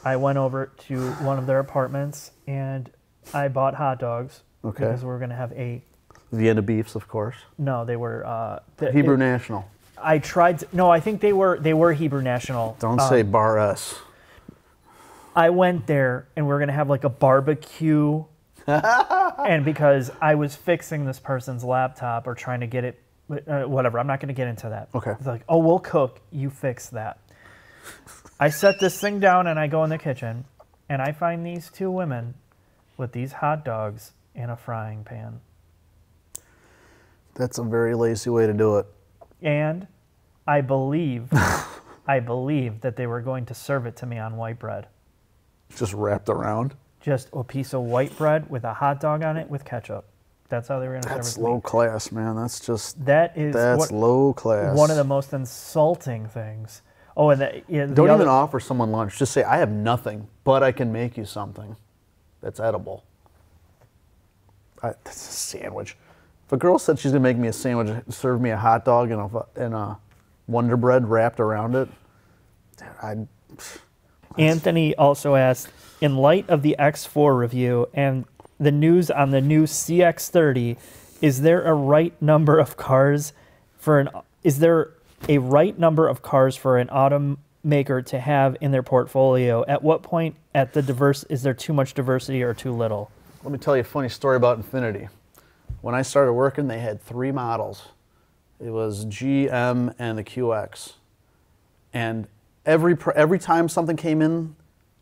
[SPEAKER 1] I went over to one of their apartments and I bought hot dogs because we were going to have 8.
[SPEAKER 2] Vienna beefs, of course.
[SPEAKER 1] No, they were
[SPEAKER 2] Hebrew National.
[SPEAKER 1] I tried. No, I think they were Hebrew National.
[SPEAKER 2] Don't say Bar S.
[SPEAKER 1] I went there and we were gonna have like a barbecue, and because I was fixing this person's laptop or trying to get it, whatever. I'm not gonna get into that.
[SPEAKER 2] Okay.
[SPEAKER 1] It's like, oh, we'll cook. You fix that. I set this thing down and I go in the kitchen, and I find these 2 women with these hot dogs in a frying pan.
[SPEAKER 2] That's a very lazy way to do it.
[SPEAKER 1] And I believe that they were going to serve it to me on white bread.
[SPEAKER 2] Just wrapped around?
[SPEAKER 1] just a piece of white bread with a hot dog on it with ketchup. That's how they were going to serve it.
[SPEAKER 2] That's
[SPEAKER 1] to me.
[SPEAKER 2] low class, man. That's
[SPEAKER 1] That's
[SPEAKER 2] low class.
[SPEAKER 1] One of the most insulting things. Oh, and
[SPEAKER 2] don't even offer someone lunch. Just say, I have nothing, but I can make you something that's edible. That's a sandwich. If a girl said she's gonna make me a sandwich, serve me a hot dog and a Wonder Bread wrapped around it,
[SPEAKER 1] Anthony also asked, in light of the X4 review and the news on the new CX-30, is there a right number of cars for an automaker to have in their portfolio? At what point is there too much diversity or too little?
[SPEAKER 2] Let me tell you a funny story about Infiniti. When I started working, they had 3 models. It was GM and the QX. And every time something came in,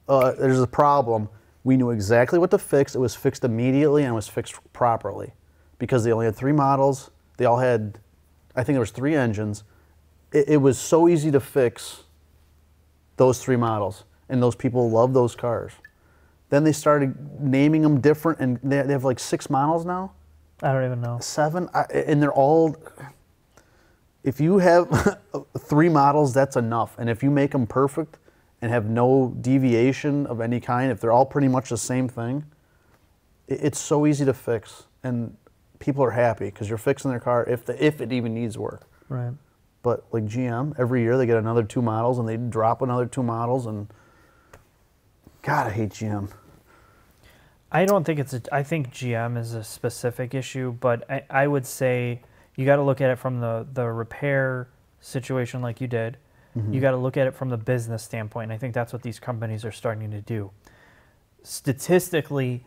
[SPEAKER 2] there's a problem, we knew exactly what to fix. It was fixed immediately and it was fixed properly. Because they only had 3 models. They all had, I think there was 3 engines. It was so easy to fix those 3 models. And those people love those cars. Then they started naming them different, and they have like 6 models now.
[SPEAKER 1] I don't even know.
[SPEAKER 2] 7, and they're all. If you have 3 models, that's enough. And if you make them perfect and have no deviation of any kind, if they're all pretty much the same thing, it's so easy to fix, and people are happy because you're fixing their car if it even needs work.
[SPEAKER 1] Right.
[SPEAKER 2] But like GM, every year they get another 2 models, and they drop another 2 models, and God, I hate GM.
[SPEAKER 1] I don't think I think GM is a specific issue, but I would say you got to look at it from the repair situation like you did. Mm-hmm. You got to look at it from the business standpoint. And I think that's what these companies are starting to do. Statistically,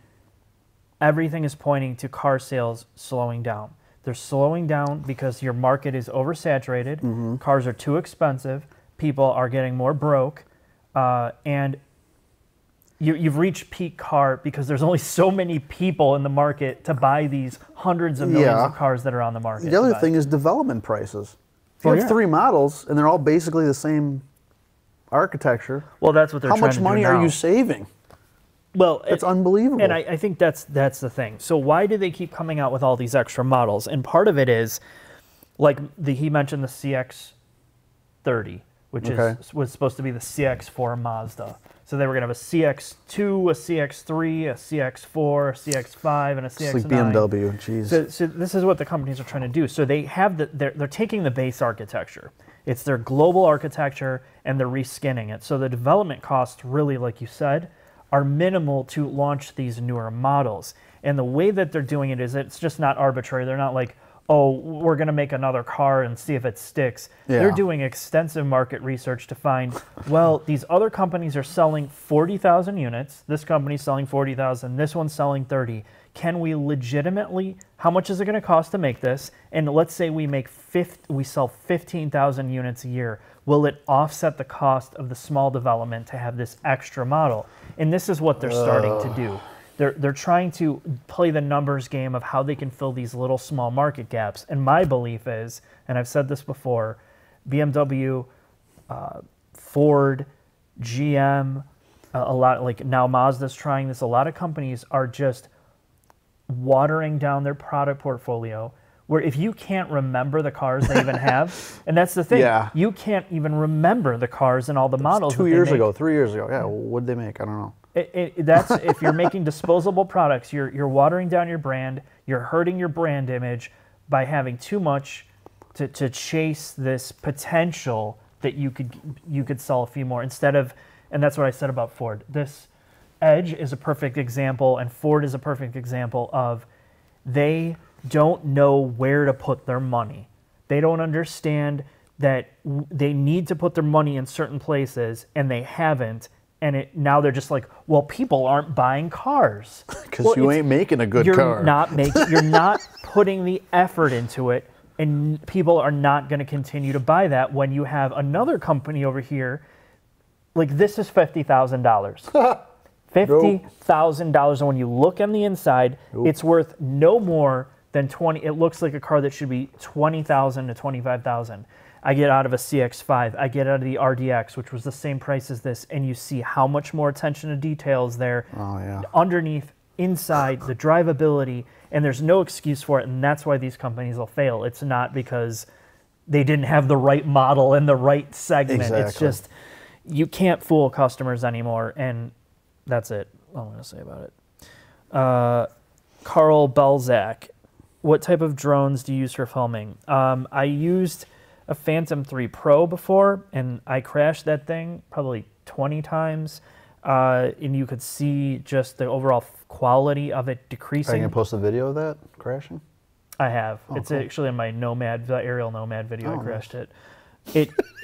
[SPEAKER 1] everything is pointing to car sales slowing down. They're slowing down because your market is oversaturated. Mm-hmm. Cars are too expensive. People are getting more broke. And you've reached peak car because there's only so many people in the market to buy these hundreds of millions of cars that are on the market.
[SPEAKER 2] The other thing is development prices. If you have 3 models and they're all basically the same architecture,
[SPEAKER 1] well, that's what they're
[SPEAKER 2] how
[SPEAKER 1] trying
[SPEAKER 2] much
[SPEAKER 1] to do
[SPEAKER 2] money
[SPEAKER 1] now.
[SPEAKER 2] are you saving?
[SPEAKER 1] Well,
[SPEAKER 2] it's unbelievable.
[SPEAKER 1] And I think that's the thing. So why do they keep coming out with all these extra models? And part of it is, like he mentioned the CX-30, which was supposed to be the CX-4 Mazda. So they were going to have a CX-2, a CX-3, a CX-4, a CX-5, and a CX-9.
[SPEAKER 2] It's like BMW, jeez.
[SPEAKER 1] So this is what the companies are trying to do. So they have they're taking the base architecture. It's their global architecture, and they're reskinning it. So the development costs, really, like you said, are minimal to launch these newer models. And the way that they're doing it is it's just not arbitrary. They're not like, oh, we're going to make another car and see if it sticks. Yeah. They're doing extensive market research to find, well, these other companies are selling 40,000 units. This company's selling 40,000. This one's selling 30. Can we legitimately, how much is it going to cost to make this? And let's say we sell 15,000 units a year. Will it offset the cost of the small development to have this extra model? And this is what they're starting to do. They're trying to play the numbers game of how they can fill these little small market gaps. And my belief is, and I've said this before, BMW, Ford, GM, a lot, like now Mazda's trying this. A lot of companies are just watering down their product portfolio, where if you can't remember the cars they even have, and that's the thing, you can't even remember the cars and all the models.
[SPEAKER 2] 2 years ago, 3 years ago, what'd they make? I don't know.
[SPEAKER 1] That's if you're making disposable products, you're watering down your brand, you're hurting your brand image by having too much to chase this potential that you could sell a few more instead of, and that's what I said about Ford. This Edge is a perfect example, and Ford is a perfect example of they don't know where to put their money. They don't understand that they need to put their money in certain places, and they haven't. And now they're just like, well, people aren't buying cars
[SPEAKER 2] because you ain't making a good car.
[SPEAKER 1] You're not putting the effort into it, and people are not going to continue to buy that when you have another company over here. Like, this is $50,000. $50,000, and when you look on the inside, it's worth no more than 20. It looks like a car that should be $20,000 to $25,000. I get out of a CX-5, I get out of the RDX, which was the same price as this, and you see how much more attention to detail is there underneath, inside, the drivability, and there's no excuse for it, and that's why these companies will fail. It's not because they didn't have the right model and the right segment.
[SPEAKER 2] Exactly.
[SPEAKER 1] It's just, you can't fool customers anymore, and that's it. All I'm going to say about it. Carl Belzak, what type of drones do you use for filming? I used a Phantom 3 Pro before, and I crashed that thing probably 20 times, and you could see just the overall quality of it decreasing.
[SPEAKER 2] Are you going to post a video of that crashing?
[SPEAKER 1] I have.
[SPEAKER 2] Oh,
[SPEAKER 1] it's
[SPEAKER 2] cool.
[SPEAKER 1] Actually in my Nomad, the aerial Nomad video. I crashed it.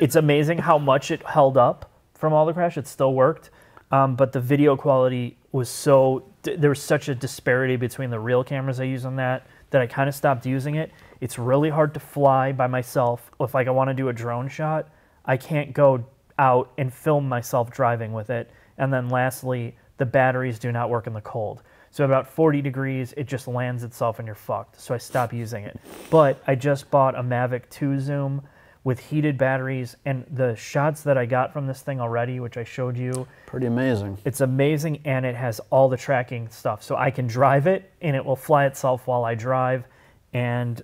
[SPEAKER 1] It's amazing how much it held up from all the crash. It still worked, but the video quality was there was such a disparity between the real cameras I use on that I kind of stopped using it. It's really hard to fly by myself. If like I want to do a drone shot, I can't go out and film myself driving with it. And then lastly, the batteries do not work in the cold. So about 40 degrees, it just lands itself and you're fucked. So I stopped using it. But I just bought a Mavic 2 Zoom with heated batteries, and the shots that I got from this thing already, which I showed you.
[SPEAKER 2] Pretty amazing.
[SPEAKER 1] It's amazing, and it has all the tracking stuff. So I can drive it, and it will fly itself while I drive. And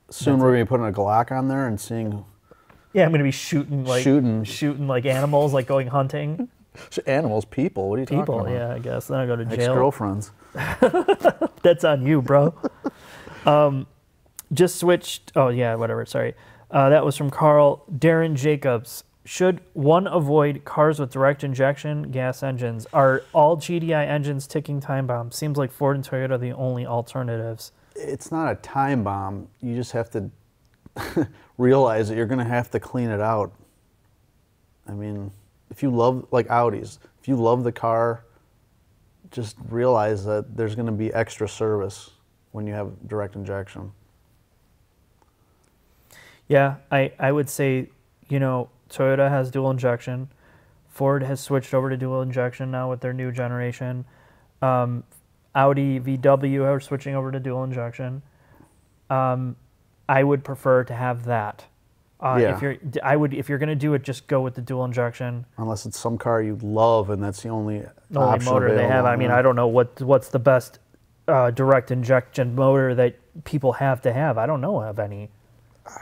[SPEAKER 2] soon we're going to be putting a Glock on there and seeing...
[SPEAKER 1] Yeah, I'm going to be shooting like animals, like going hunting.
[SPEAKER 2] Animals, people, what are you talking about?
[SPEAKER 1] People, yeah, I guess. Then I go to jail.
[SPEAKER 2] Ex-girlfriends.
[SPEAKER 1] That's on you, bro. Just switched. Oh, yeah, whatever. Sorry. That was from Carl. Darren Jacobs. Should one avoid cars with direct injection gas engines? Are all GDI engines ticking time bombs? Seems like Ford and Toyota are the only alternatives.
[SPEAKER 2] It's not a time bomb. You just have to realize that you're going to have to clean it out. I mean, if you love, like Audis, if you love the car, just realize that there's going to be extra service when you have direct injection.
[SPEAKER 1] Yeah, I would say, Toyota has dual injection. Ford has switched over to dual injection now with their new generation. Audi VW are switching over to dual injection. I would prefer to have that.
[SPEAKER 2] Yeah.
[SPEAKER 1] If you're going to do it, just go with the dual injection.
[SPEAKER 2] Unless it's some car you love and that's the only option
[SPEAKER 1] motor
[SPEAKER 2] available.
[SPEAKER 1] they have. I mean, I don't know what's the best direct injection motor that people have to have. I don't know of any.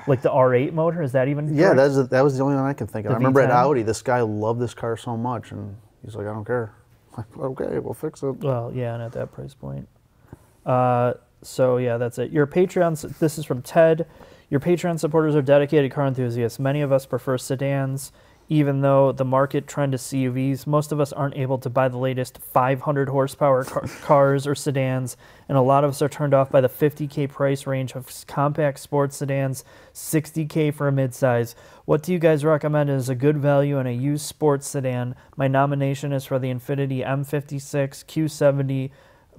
[SPEAKER 1] Like the R8 motor, is that even?
[SPEAKER 2] Yeah, that was the only one I can think of. I remember
[SPEAKER 1] V10?
[SPEAKER 2] at Audi, this guy loved this car so much, and he's like, I don't care. I'm like, okay, we'll fix it.
[SPEAKER 1] Well, yeah, and at that price point. So yeah, that's it. Your Patreon. This is from Ted. Your Patreon supporters are dedicated car enthusiasts. Many of us prefer sedans. Even though the market trend is CUVs, most of us aren't able to buy the latest 500 horsepower cars or sedans, and a lot of us are turned off by the $50K price range of compact sports sedans, $60K for a midsize. What do you guys recommend as a good value in a used sports sedan? My nomination is for the Infiniti M56 Q70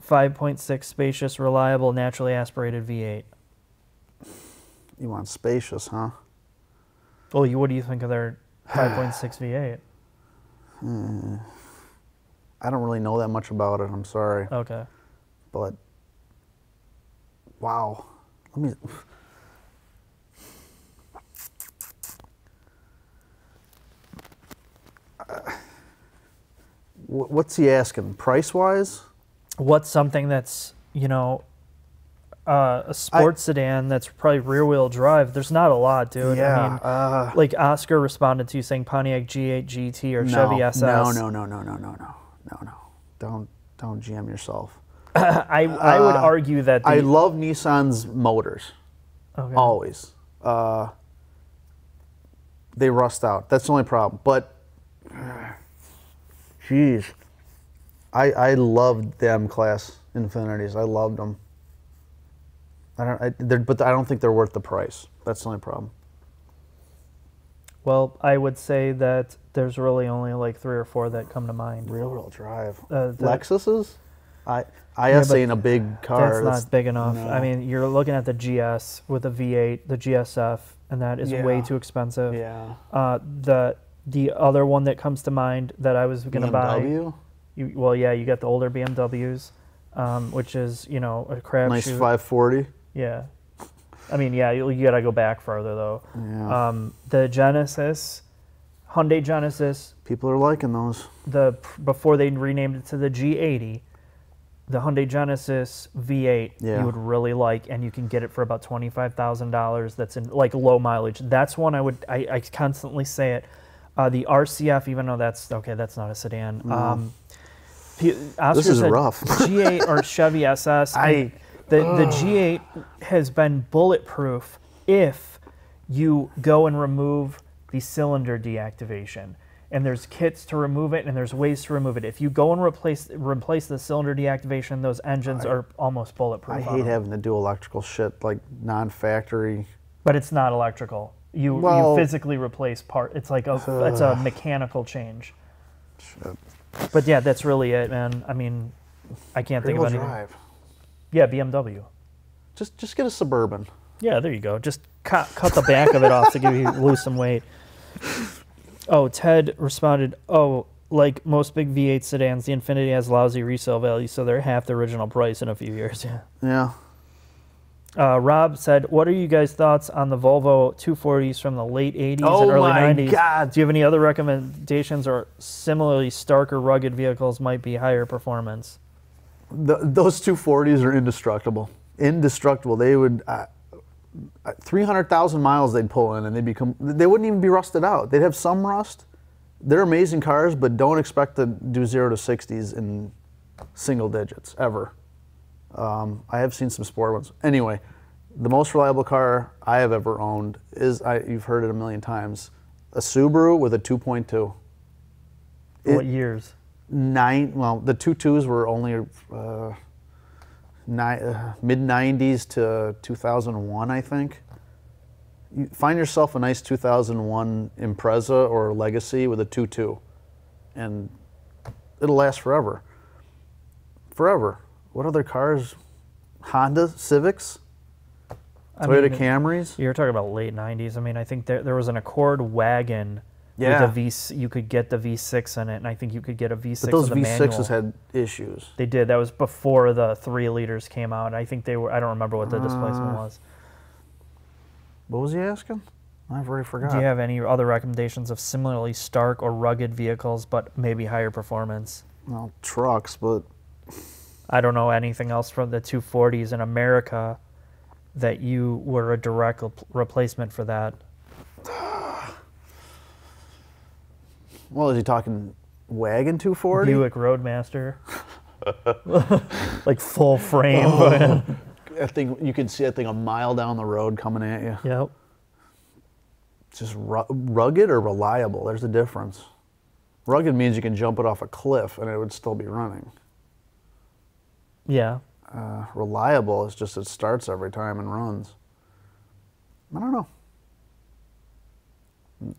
[SPEAKER 1] 5.6 spacious, reliable, naturally aspirated V8.
[SPEAKER 2] You want spacious, huh?
[SPEAKER 1] Well, what do you think of their 5.6 V8?
[SPEAKER 2] I don't really know that much about it. I'm sorry.
[SPEAKER 1] Okay.
[SPEAKER 2] But wow, let me. What's he asking? Price wise?
[SPEAKER 1] What's something that's a sports sedan that's probably rear-wheel drive? There's not a lot, dude.
[SPEAKER 2] Yeah.
[SPEAKER 1] I mean, like Oscar responded to you saying Pontiac G8 GT or Chevy SS.
[SPEAKER 2] No. Don't jam yourself.
[SPEAKER 1] I would argue that
[SPEAKER 2] I love Nissan's motors.
[SPEAKER 1] Okay.
[SPEAKER 2] Always. They rust out. That's the only problem. But, jeez, I loved the M-Class Infinitis. I loved them. But I don't think they're worth the price. That's the only problem.
[SPEAKER 1] Well, I would say that there's really only like 3 or 4 that come to mind.
[SPEAKER 2] Rear-wheel drive. Lexuses? IS ain't a big car.
[SPEAKER 1] That's not big enough.
[SPEAKER 2] No.
[SPEAKER 1] I mean, you're looking at the GS with a V8, the GSF, and that is way too expensive.
[SPEAKER 2] Yeah.
[SPEAKER 1] The other one that comes to mind that I was going to buy.
[SPEAKER 2] BMW?
[SPEAKER 1] You got the older BMWs, which is, a crapshoot.
[SPEAKER 2] Nice 540.
[SPEAKER 1] Yeah. I mean, yeah, you got to go back further though.
[SPEAKER 2] Yeah.
[SPEAKER 1] The Genesis, Hyundai Genesis,
[SPEAKER 2] People are liking those.
[SPEAKER 1] before they renamed it to the G80, the Hyundai Genesis V8
[SPEAKER 2] Yeah.
[SPEAKER 1] you would really like, and you can get it for about $25,000. That's in like low mileage. That's one I constantly say it. The RCF, even though that's not a sedan.
[SPEAKER 2] No.
[SPEAKER 1] Oscar
[SPEAKER 2] This is
[SPEAKER 1] said
[SPEAKER 2] rough.
[SPEAKER 1] G8 or Chevy SS. The G8 has been bulletproof if you go and remove the cylinder deactivation. And there's kits to remove it, and there's ways to remove it. If you go and replace the cylinder deactivation, those engines are almost bulletproof.
[SPEAKER 2] I hate having to do electrical shit like non-factory.
[SPEAKER 1] But it's not electrical. You physically replace part. It's like it's a mechanical change.
[SPEAKER 2] Shit.
[SPEAKER 1] But yeah, that's really it, man. I mean, I can't think of anything.
[SPEAKER 2] Drive.
[SPEAKER 1] Yeah, BMW.
[SPEAKER 2] Just get a Suburban.
[SPEAKER 1] Yeah, there you go. Just cut the back of it off to lose some weight. Oh, Ted responded, like most big V8 sedans, the Infiniti has lousy resale value, so they're half the original price in a few years.
[SPEAKER 2] Yeah.
[SPEAKER 1] Rob said, what are you guys' thoughts on the Volvo 240s from the late 80s and early 90s?
[SPEAKER 2] God.
[SPEAKER 1] Do you have any other recommendations or similarly stark or rugged vehicles might be higher performance?
[SPEAKER 2] Those 240s are indestructible. Indestructible. They would 300,000 miles they'd pull in, and they wouldn't even be rusted out. They'd have some rust. They're amazing cars, but don't expect to do 0 to 60s in single digits ever. I have seen some sport ones. Anyway, the most reliable car I have ever owned is, you've heard it a million times, a Subaru with a 2.2.
[SPEAKER 1] What years?
[SPEAKER 2] The 2.2s were only mid-90s to 2001, I think. You find yourself a nice 2001 Impreza or Legacy with a 2.2, and it'll last forever. Forever. What other cars? Honda Civics? Toyota Camrys?
[SPEAKER 1] You're talking about late 90s. I mean, I think there was an Accord wagon
[SPEAKER 2] Yeah.
[SPEAKER 1] with you could get the V6 in it, and I think you could get a V6
[SPEAKER 2] But those
[SPEAKER 1] with a
[SPEAKER 2] V6s
[SPEAKER 1] manual.
[SPEAKER 2] had issues.
[SPEAKER 1] They did. That was before the 3 liters came out. I think they were. I don't remember what the displacement was.
[SPEAKER 2] What was he asking? I've already forgot.
[SPEAKER 1] Do you have any other recommendations of similarly stark or rugged vehicles, but maybe higher performance?
[SPEAKER 2] Well, trucks, but
[SPEAKER 1] I don't know anything else from the 240s in America that you were a direct replacement for that.
[SPEAKER 2] well, is he talking wagon 240?
[SPEAKER 1] Buick Roadmaster. Like full frame.
[SPEAKER 2] I think you can see that thing a mile down the road coming at you.
[SPEAKER 1] Yep.
[SPEAKER 2] Just rugged or reliable? There's a difference. Rugged means you can jump it off a cliff and it would still be running.
[SPEAKER 1] Yeah.
[SPEAKER 2] Reliable is just it starts every time and runs. I don't know. Do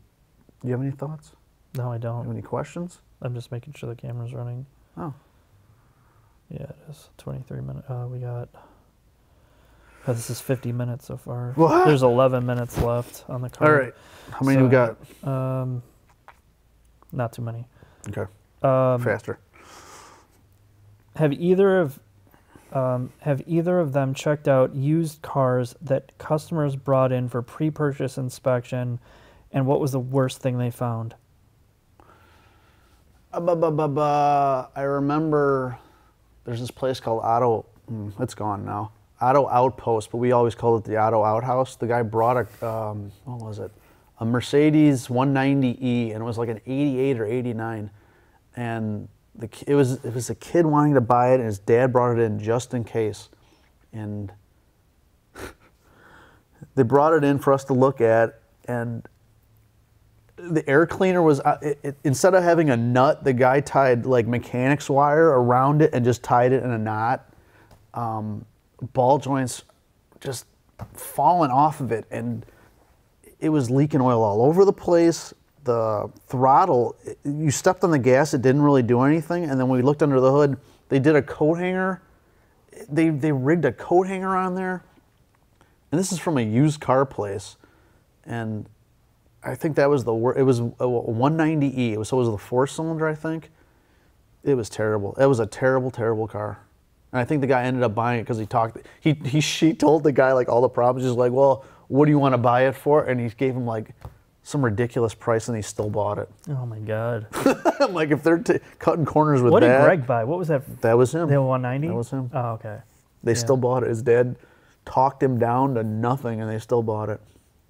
[SPEAKER 2] you have any thoughts?
[SPEAKER 1] No, I
[SPEAKER 2] Do you have
[SPEAKER 1] don't.
[SPEAKER 2] any questions?
[SPEAKER 1] I'm just making sure the camera's running.
[SPEAKER 2] Oh.
[SPEAKER 1] Yeah, it is. 23 minutes. We got... this is 50 minutes so far.
[SPEAKER 2] What?
[SPEAKER 1] There's 11 minutes left on the card.
[SPEAKER 2] All right. How many do we got?
[SPEAKER 1] Not too many.
[SPEAKER 2] Okay. Faster.
[SPEAKER 1] Have either of them checked out used cars that customers brought in for pre-purchase inspection, and what was the worst thing they found?
[SPEAKER 2] I remember there's this place called Auto, it's gone now, Auto Outpost, but we always called it the Auto Outhouse. The guy brought what was it? A Mercedes 190E, and it was like an 88 or 89. And it was a kid wanting to buy it, and his dad brought it in just in case. And they brought it in for us to look at, and the air cleaner was, instead of having a nut, the guy tied like mechanics wire around it and just tied it in a knot. Ball joints just falling off of it, and it was leaking oil all over the place. The throttle, you stepped on the gas, it didn't really do anything, and then when we looked under the hood, they did a coat hanger. They rigged a coat hanger on there, and this is from a used car place, and I think that was the worst. It was a 190E. So it was the 4-cylinder, I think. It was terrible. It was a terrible, terrible car. And I think the guy ended up buying it because she told the guy like all the problems. He's like, well, what do you want to buy it for? And he gave him like some ridiculous price, and he still bought it.
[SPEAKER 1] Oh my God.
[SPEAKER 2] I'm like, if they're cutting corners with
[SPEAKER 1] What
[SPEAKER 2] that.
[SPEAKER 1] did Greg buy? What was that?
[SPEAKER 2] That was him.
[SPEAKER 1] The 190?
[SPEAKER 2] That was him.
[SPEAKER 1] Oh, okay.
[SPEAKER 2] They still bought it. His dad talked him down to nothing, and they still bought it.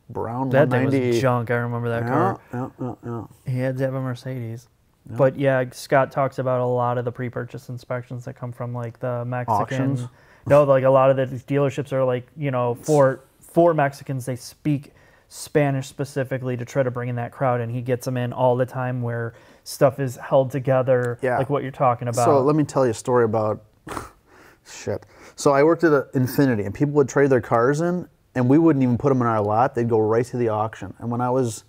[SPEAKER 2] Brown
[SPEAKER 1] That thing
[SPEAKER 2] 190.
[SPEAKER 1] was junk. I remember that car.
[SPEAKER 2] Yeah.
[SPEAKER 1] He had to have a Mercedes. Yeah. But yeah, Scott talks about a lot of the pre-purchase inspections that come from like the Mexican.
[SPEAKER 2] Auctions?
[SPEAKER 1] No, like a lot of the dealerships are like, you know, for Mexicans, they speak Spanish specifically to try to bring in that crowd, and he gets them in all the time where stuff is held together, like what you're talking about.
[SPEAKER 2] So let me tell you a story about shit. So I worked at Infinity, and people would trade their cars in, and we wouldn't even put them in our lot. They'd go right to the auction. And when I was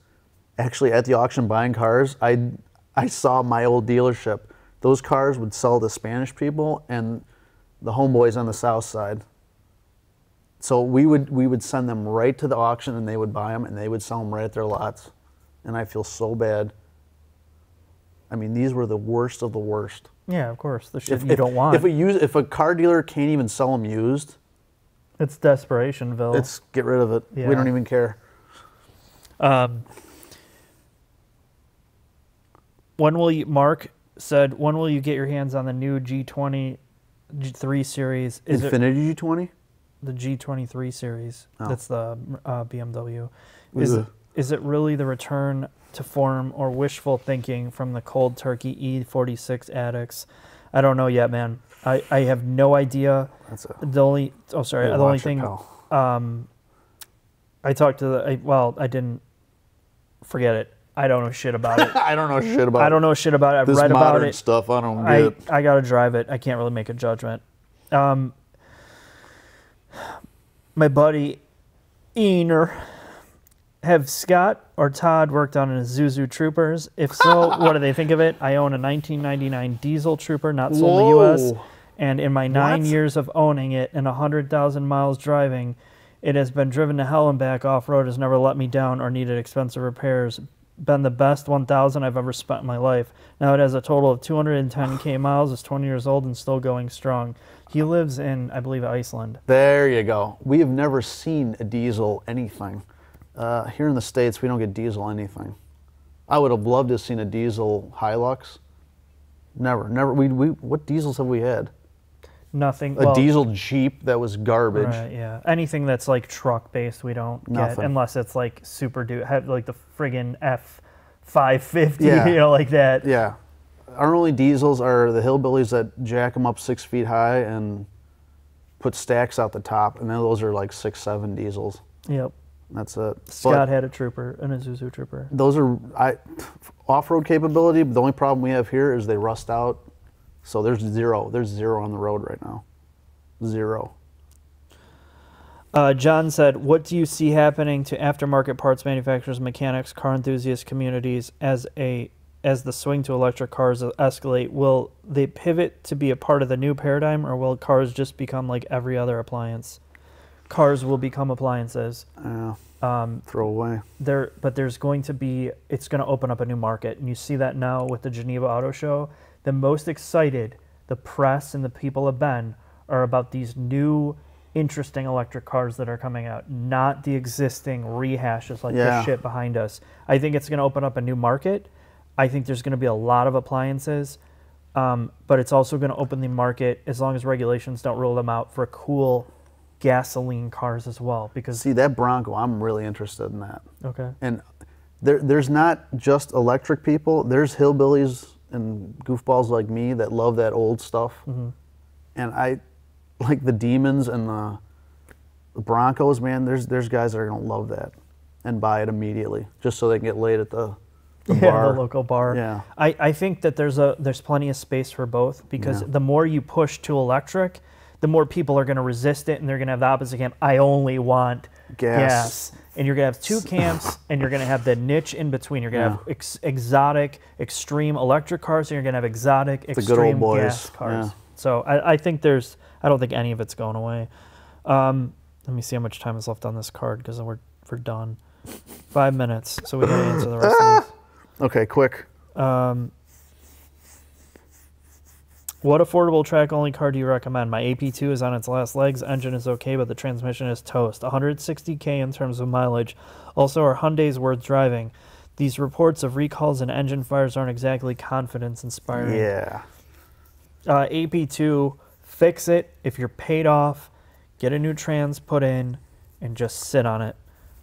[SPEAKER 2] actually at the auction buying cars, I saw my old dealership. Those cars would sell to Spanish people and the homeboys on the south side. So we would send them right to the auction, and they would buy them, and they would sell them right at their lots. And I feel so bad. I mean, these were the worst of the worst.
[SPEAKER 1] Yeah, of course. The shit you don't want.
[SPEAKER 2] If a car dealer can't even sell them used,
[SPEAKER 1] it's desperationville.
[SPEAKER 2] It's get rid of it.
[SPEAKER 1] Yeah.
[SPEAKER 2] We don't even care.
[SPEAKER 1] Mark said, when will you get your hands on the new G20 G3 series?
[SPEAKER 2] Infinity G20?
[SPEAKER 1] The G23 series.
[SPEAKER 2] Oh.
[SPEAKER 1] That's the BMW. Is it really the return to form or wishful thinking from the cold turkey E46 addicts? I don't know yet, man. I have no idea. The only thing I talked to I didn't forget it. I don't know shit about it.
[SPEAKER 2] I don't know shit about it.
[SPEAKER 1] I don't know shit about it. I've
[SPEAKER 2] this
[SPEAKER 1] read about
[SPEAKER 2] modern
[SPEAKER 1] it.
[SPEAKER 2] Stuff I don't get.
[SPEAKER 1] I gotta drive it. I can't really make a judgment. My buddy Ener, have Scott or Todd worked on a Isuzu Troopers? If so, what do they think of it? I own a 1999 diesel Trooper, not sold in the U.S. And in my 9 years of owning it and 100,000 miles driving, it has been driven to hell and back off-road, has never let me down or needed expensive repairs. Been the best 1,000 I've ever spent in my life. Now it has a total of 210K miles, is 20 years old, and still going strong. He lives in, I believe, Iceland.
[SPEAKER 2] There you go. We have never seen a diesel anything. Here in the States, we don't get diesel anything. I would have loved to have seen a diesel Hilux. Never. What diesels have we had?
[SPEAKER 1] Nothing.
[SPEAKER 2] A diesel Jeep that was garbage.
[SPEAKER 1] Right, yeah. Anything that's like truck based, we don't get unless it's like super like the friggin' F550, you know, like that.
[SPEAKER 2] Yeah. Our only diesels are the hillbillies that jack them up 6 feet high and put stacks out the top, and then those are like 6-7 diesels.
[SPEAKER 1] Yep.
[SPEAKER 2] That's it.
[SPEAKER 1] Scott had a Trooper, an Isuzu Trooper.
[SPEAKER 2] Those are off-road capability, but the only problem we have here is they rust out. So there's zero on the road right now. Zero.
[SPEAKER 1] John said, what do you see happening to aftermarket parts manufacturers, mechanics, car enthusiast communities as the swing to electric cars escalate? Will they pivot to be a part of the new paradigm, or will cars just become like every other appliance? Cars will become appliances.
[SPEAKER 2] Throw away.
[SPEAKER 1] But there's going to be, it's going to open up a new market. And you see that now with the Geneva Auto Show. The most excited the press and the people have been are about these new, interesting electric cars that are coming out, not the existing rehashes like the shit behind us. I think it's going to open up a new market. I think there's going to be a lot of appliances, but it's also going to open the market, as long as regulations don't rule them out, for cool gasoline cars as well. Because
[SPEAKER 2] see, that Bronco, I'm really interested in that.
[SPEAKER 1] Okay.
[SPEAKER 2] And there's not just electric people. There's hillbillies and goofballs like me that love that old stuff. Mm-hmm. And I like the Demons and the Broncos, man. There's guys that are going to love that and buy it immediately just so they can get laid at the bar.
[SPEAKER 1] The local bar.
[SPEAKER 2] Yeah.
[SPEAKER 1] I think that there's plenty of space for both, because the more you push to electric, the more people are going to resist it, and they're going to have the opposite camp. I only want gas. And you're going to have two camps, and you're going to have the niche in between. You're going to have exotic, extreme electric cars, and you're going to have exotic, extreme gas cars. Yeah. So I think I don't think any of it's going away. Let me see how much time is left on this card, because we're done. 5 minutes, so we got to answer the rest of these.
[SPEAKER 2] Okay, quick.
[SPEAKER 1] What affordable track-only car do you recommend? My AP2 is on its last legs. Engine is okay, but the transmission is toast. 160K in terms of mileage. Also, are Hyundais worth driving? These reports of recalls and engine fires aren't exactly confidence-inspiring.
[SPEAKER 2] Yeah.
[SPEAKER 1] AP2, fix it. If you're paid off, get a new trans put in and just sit on it.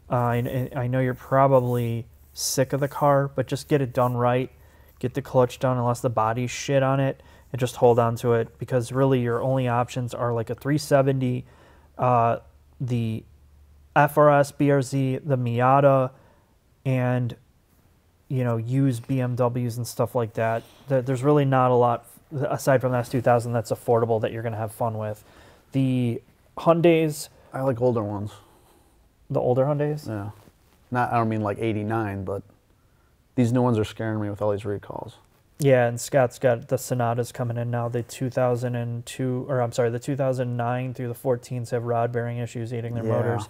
[SPEAKER 1] I know you're probably sick of the car, but just get it done right. Get the clutch done unless the body's shit on it. And just hold on to it, because really your only options are like a 370, the FRS BRZ, the Miata, and used BMWs and stuff like that. There's really not a lot aside from the S2000 that's affordable that you're going to have fun with. The Hyundais,
[SPEAKER 2] I like older ones.
[SPEAKER 1] the older Hyundais.
[SPEAKER 2] Yeah. I don't mean like 89, but these new ones are scaring me with all these recalls.
[SPEAKER 1] Yeah, and Scott's got the Sonatas coming in now. The 2002, or I'm sorry, the 2009 through the 14s have rod bearing issues eating their motors.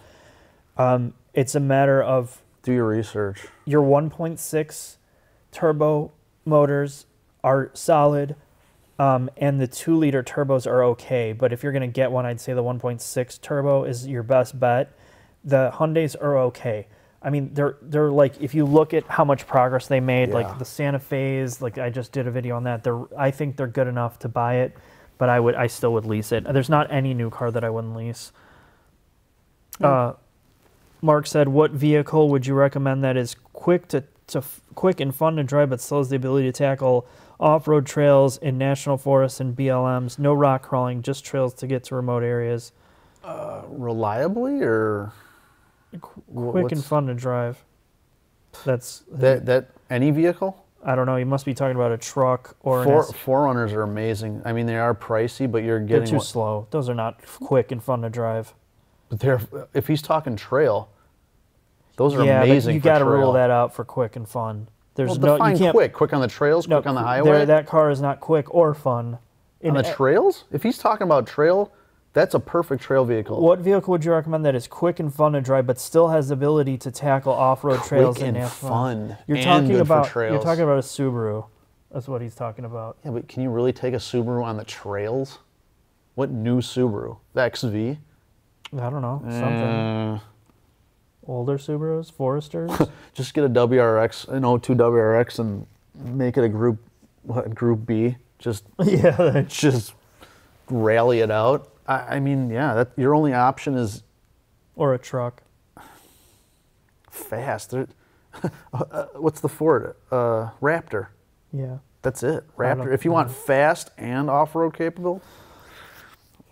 [SPEAKER 1] It's a matter of
[SPEAKER 2] do your research.
[SPEAKER 1] Your 1.6 turbo motors are solid, and the 2-liter turbos are okay. But if you're going to get one, I'd say the 1.6 turbo is your best bet. The Hyundais are okay. I mean, they're like, if you look at how much progress they made, like the Santa Fe's, like I just did a video on that. I think they're good enough to buy it, but I still would lease it. There's not any new car that I wouldn't lease. Mark said, what vehicle would you recommend that is quick and fun to drive, but still has the ability to tackle off-road trails in national forests and BLMs? No rock crawling, just trails to get to remote areas.
[SPEAKER 2] Reliably or
[SPEAKER 1] quick and fun to drive. That's
[SPEAKER 2] that any vehicle?
[SPEAKER 1] I don't know. You must be talking about a truck or
[SPEAKER 2] Forerunners are amazing. I mean, they are pricey, but you're getting
[SPEAKER 1] they're too slow. Those are not quick and fun to drive.
[SPEAKER 2] But if he's talking trail, those are amazing.
[SPEAKER 1] Yeah, you got to rule that out for quick and fun. There's
[SPEAKER 2] define you can't quick on the trails, quick on the highway.
[SPEAKER 1] That car is not quick or fun.
[SPEAKER 2] On the trails? If he's talking about trail, that's a perfect trail vehicle.
[SPEAKER 1] What vehicle would you recommend that is quick and fun to drive, but still has the ability to tackle off-road trails
[SPEAKER 2] and fun?
[SPEAKER 1] You're talking about a Subaru. That's what he's talking about.
[SPEAKER 2] Yeah, but can you really take a Subaru on the trails? What new Subaru? The XV?
[SPEAKER 1] I don't know. Something. Older Subarus, Foresters.
[SPEAKER 2] Just get a WRX, an 02 WRX, and make it a Group B. Just rally it out. I mean, yeah, your only option is...
[SPEAKER 1] Or a truck.
[SPEAKER 2] Fast. What's the Ford? Raptor.
[SPEAKER 1] Yeah.
[SPEAKER 2] That's it. Raptor. If you want fast and off-road capable...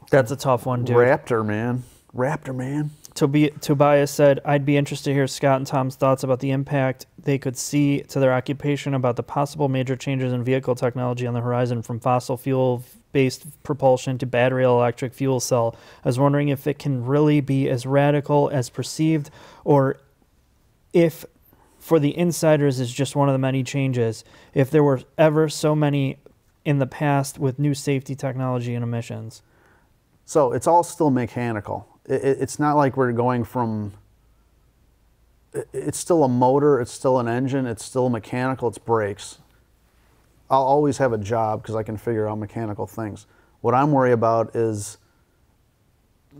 [SPEAKER 1] That's a tough one, dude.
[SPEAKER 2] Raptor, man. Raptor, man.
[SPEAKER 1] Tobias said, I'd be interested to hear Scott and Tom's thoughts about the impact they could see to their occupation, about the possible major changes in vehicle technology on the horizon from fossil fuel-based propulsion to battery electric fuel cell. I was wondering if it can really be as radical as perceived, or if for the insiders is just one of the many changes, if there were ever so many in the past with new safety technology and emissions.
[SPEAKER 2] So it's all still mechanical. It's not like we're going from, it's still a motor, it's still an engine, it's still mechanical, it's brakes. I'll always have a job because I can figure out mechanical things. What I'm worried about is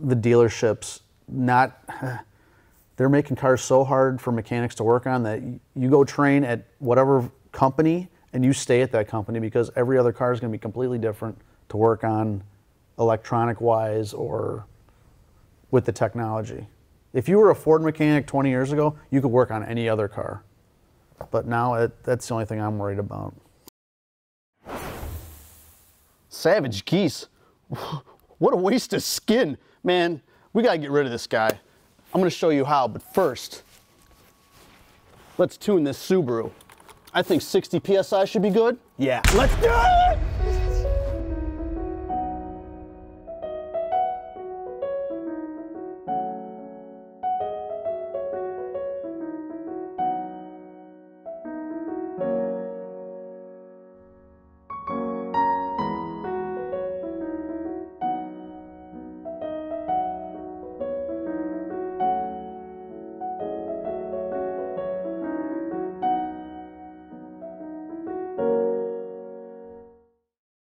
[SPEAKER 2] the dealerships they're making cars so hard for mechanics to work on that you go train at whatever company and you stay at that company, because every other car is going to be completely different to work on electronic-wise or with the technology. If you were a Ford mechanic 20 years ago, you could work on any other car. But now that's the only thing I'm worried about. Savage geese. What a waste of skin. Man, we gotta get rid of this guy. I'm gonna show you how, but first, let's tune this Subaru. I think 60 PSI should be good. Yeah, let's do it!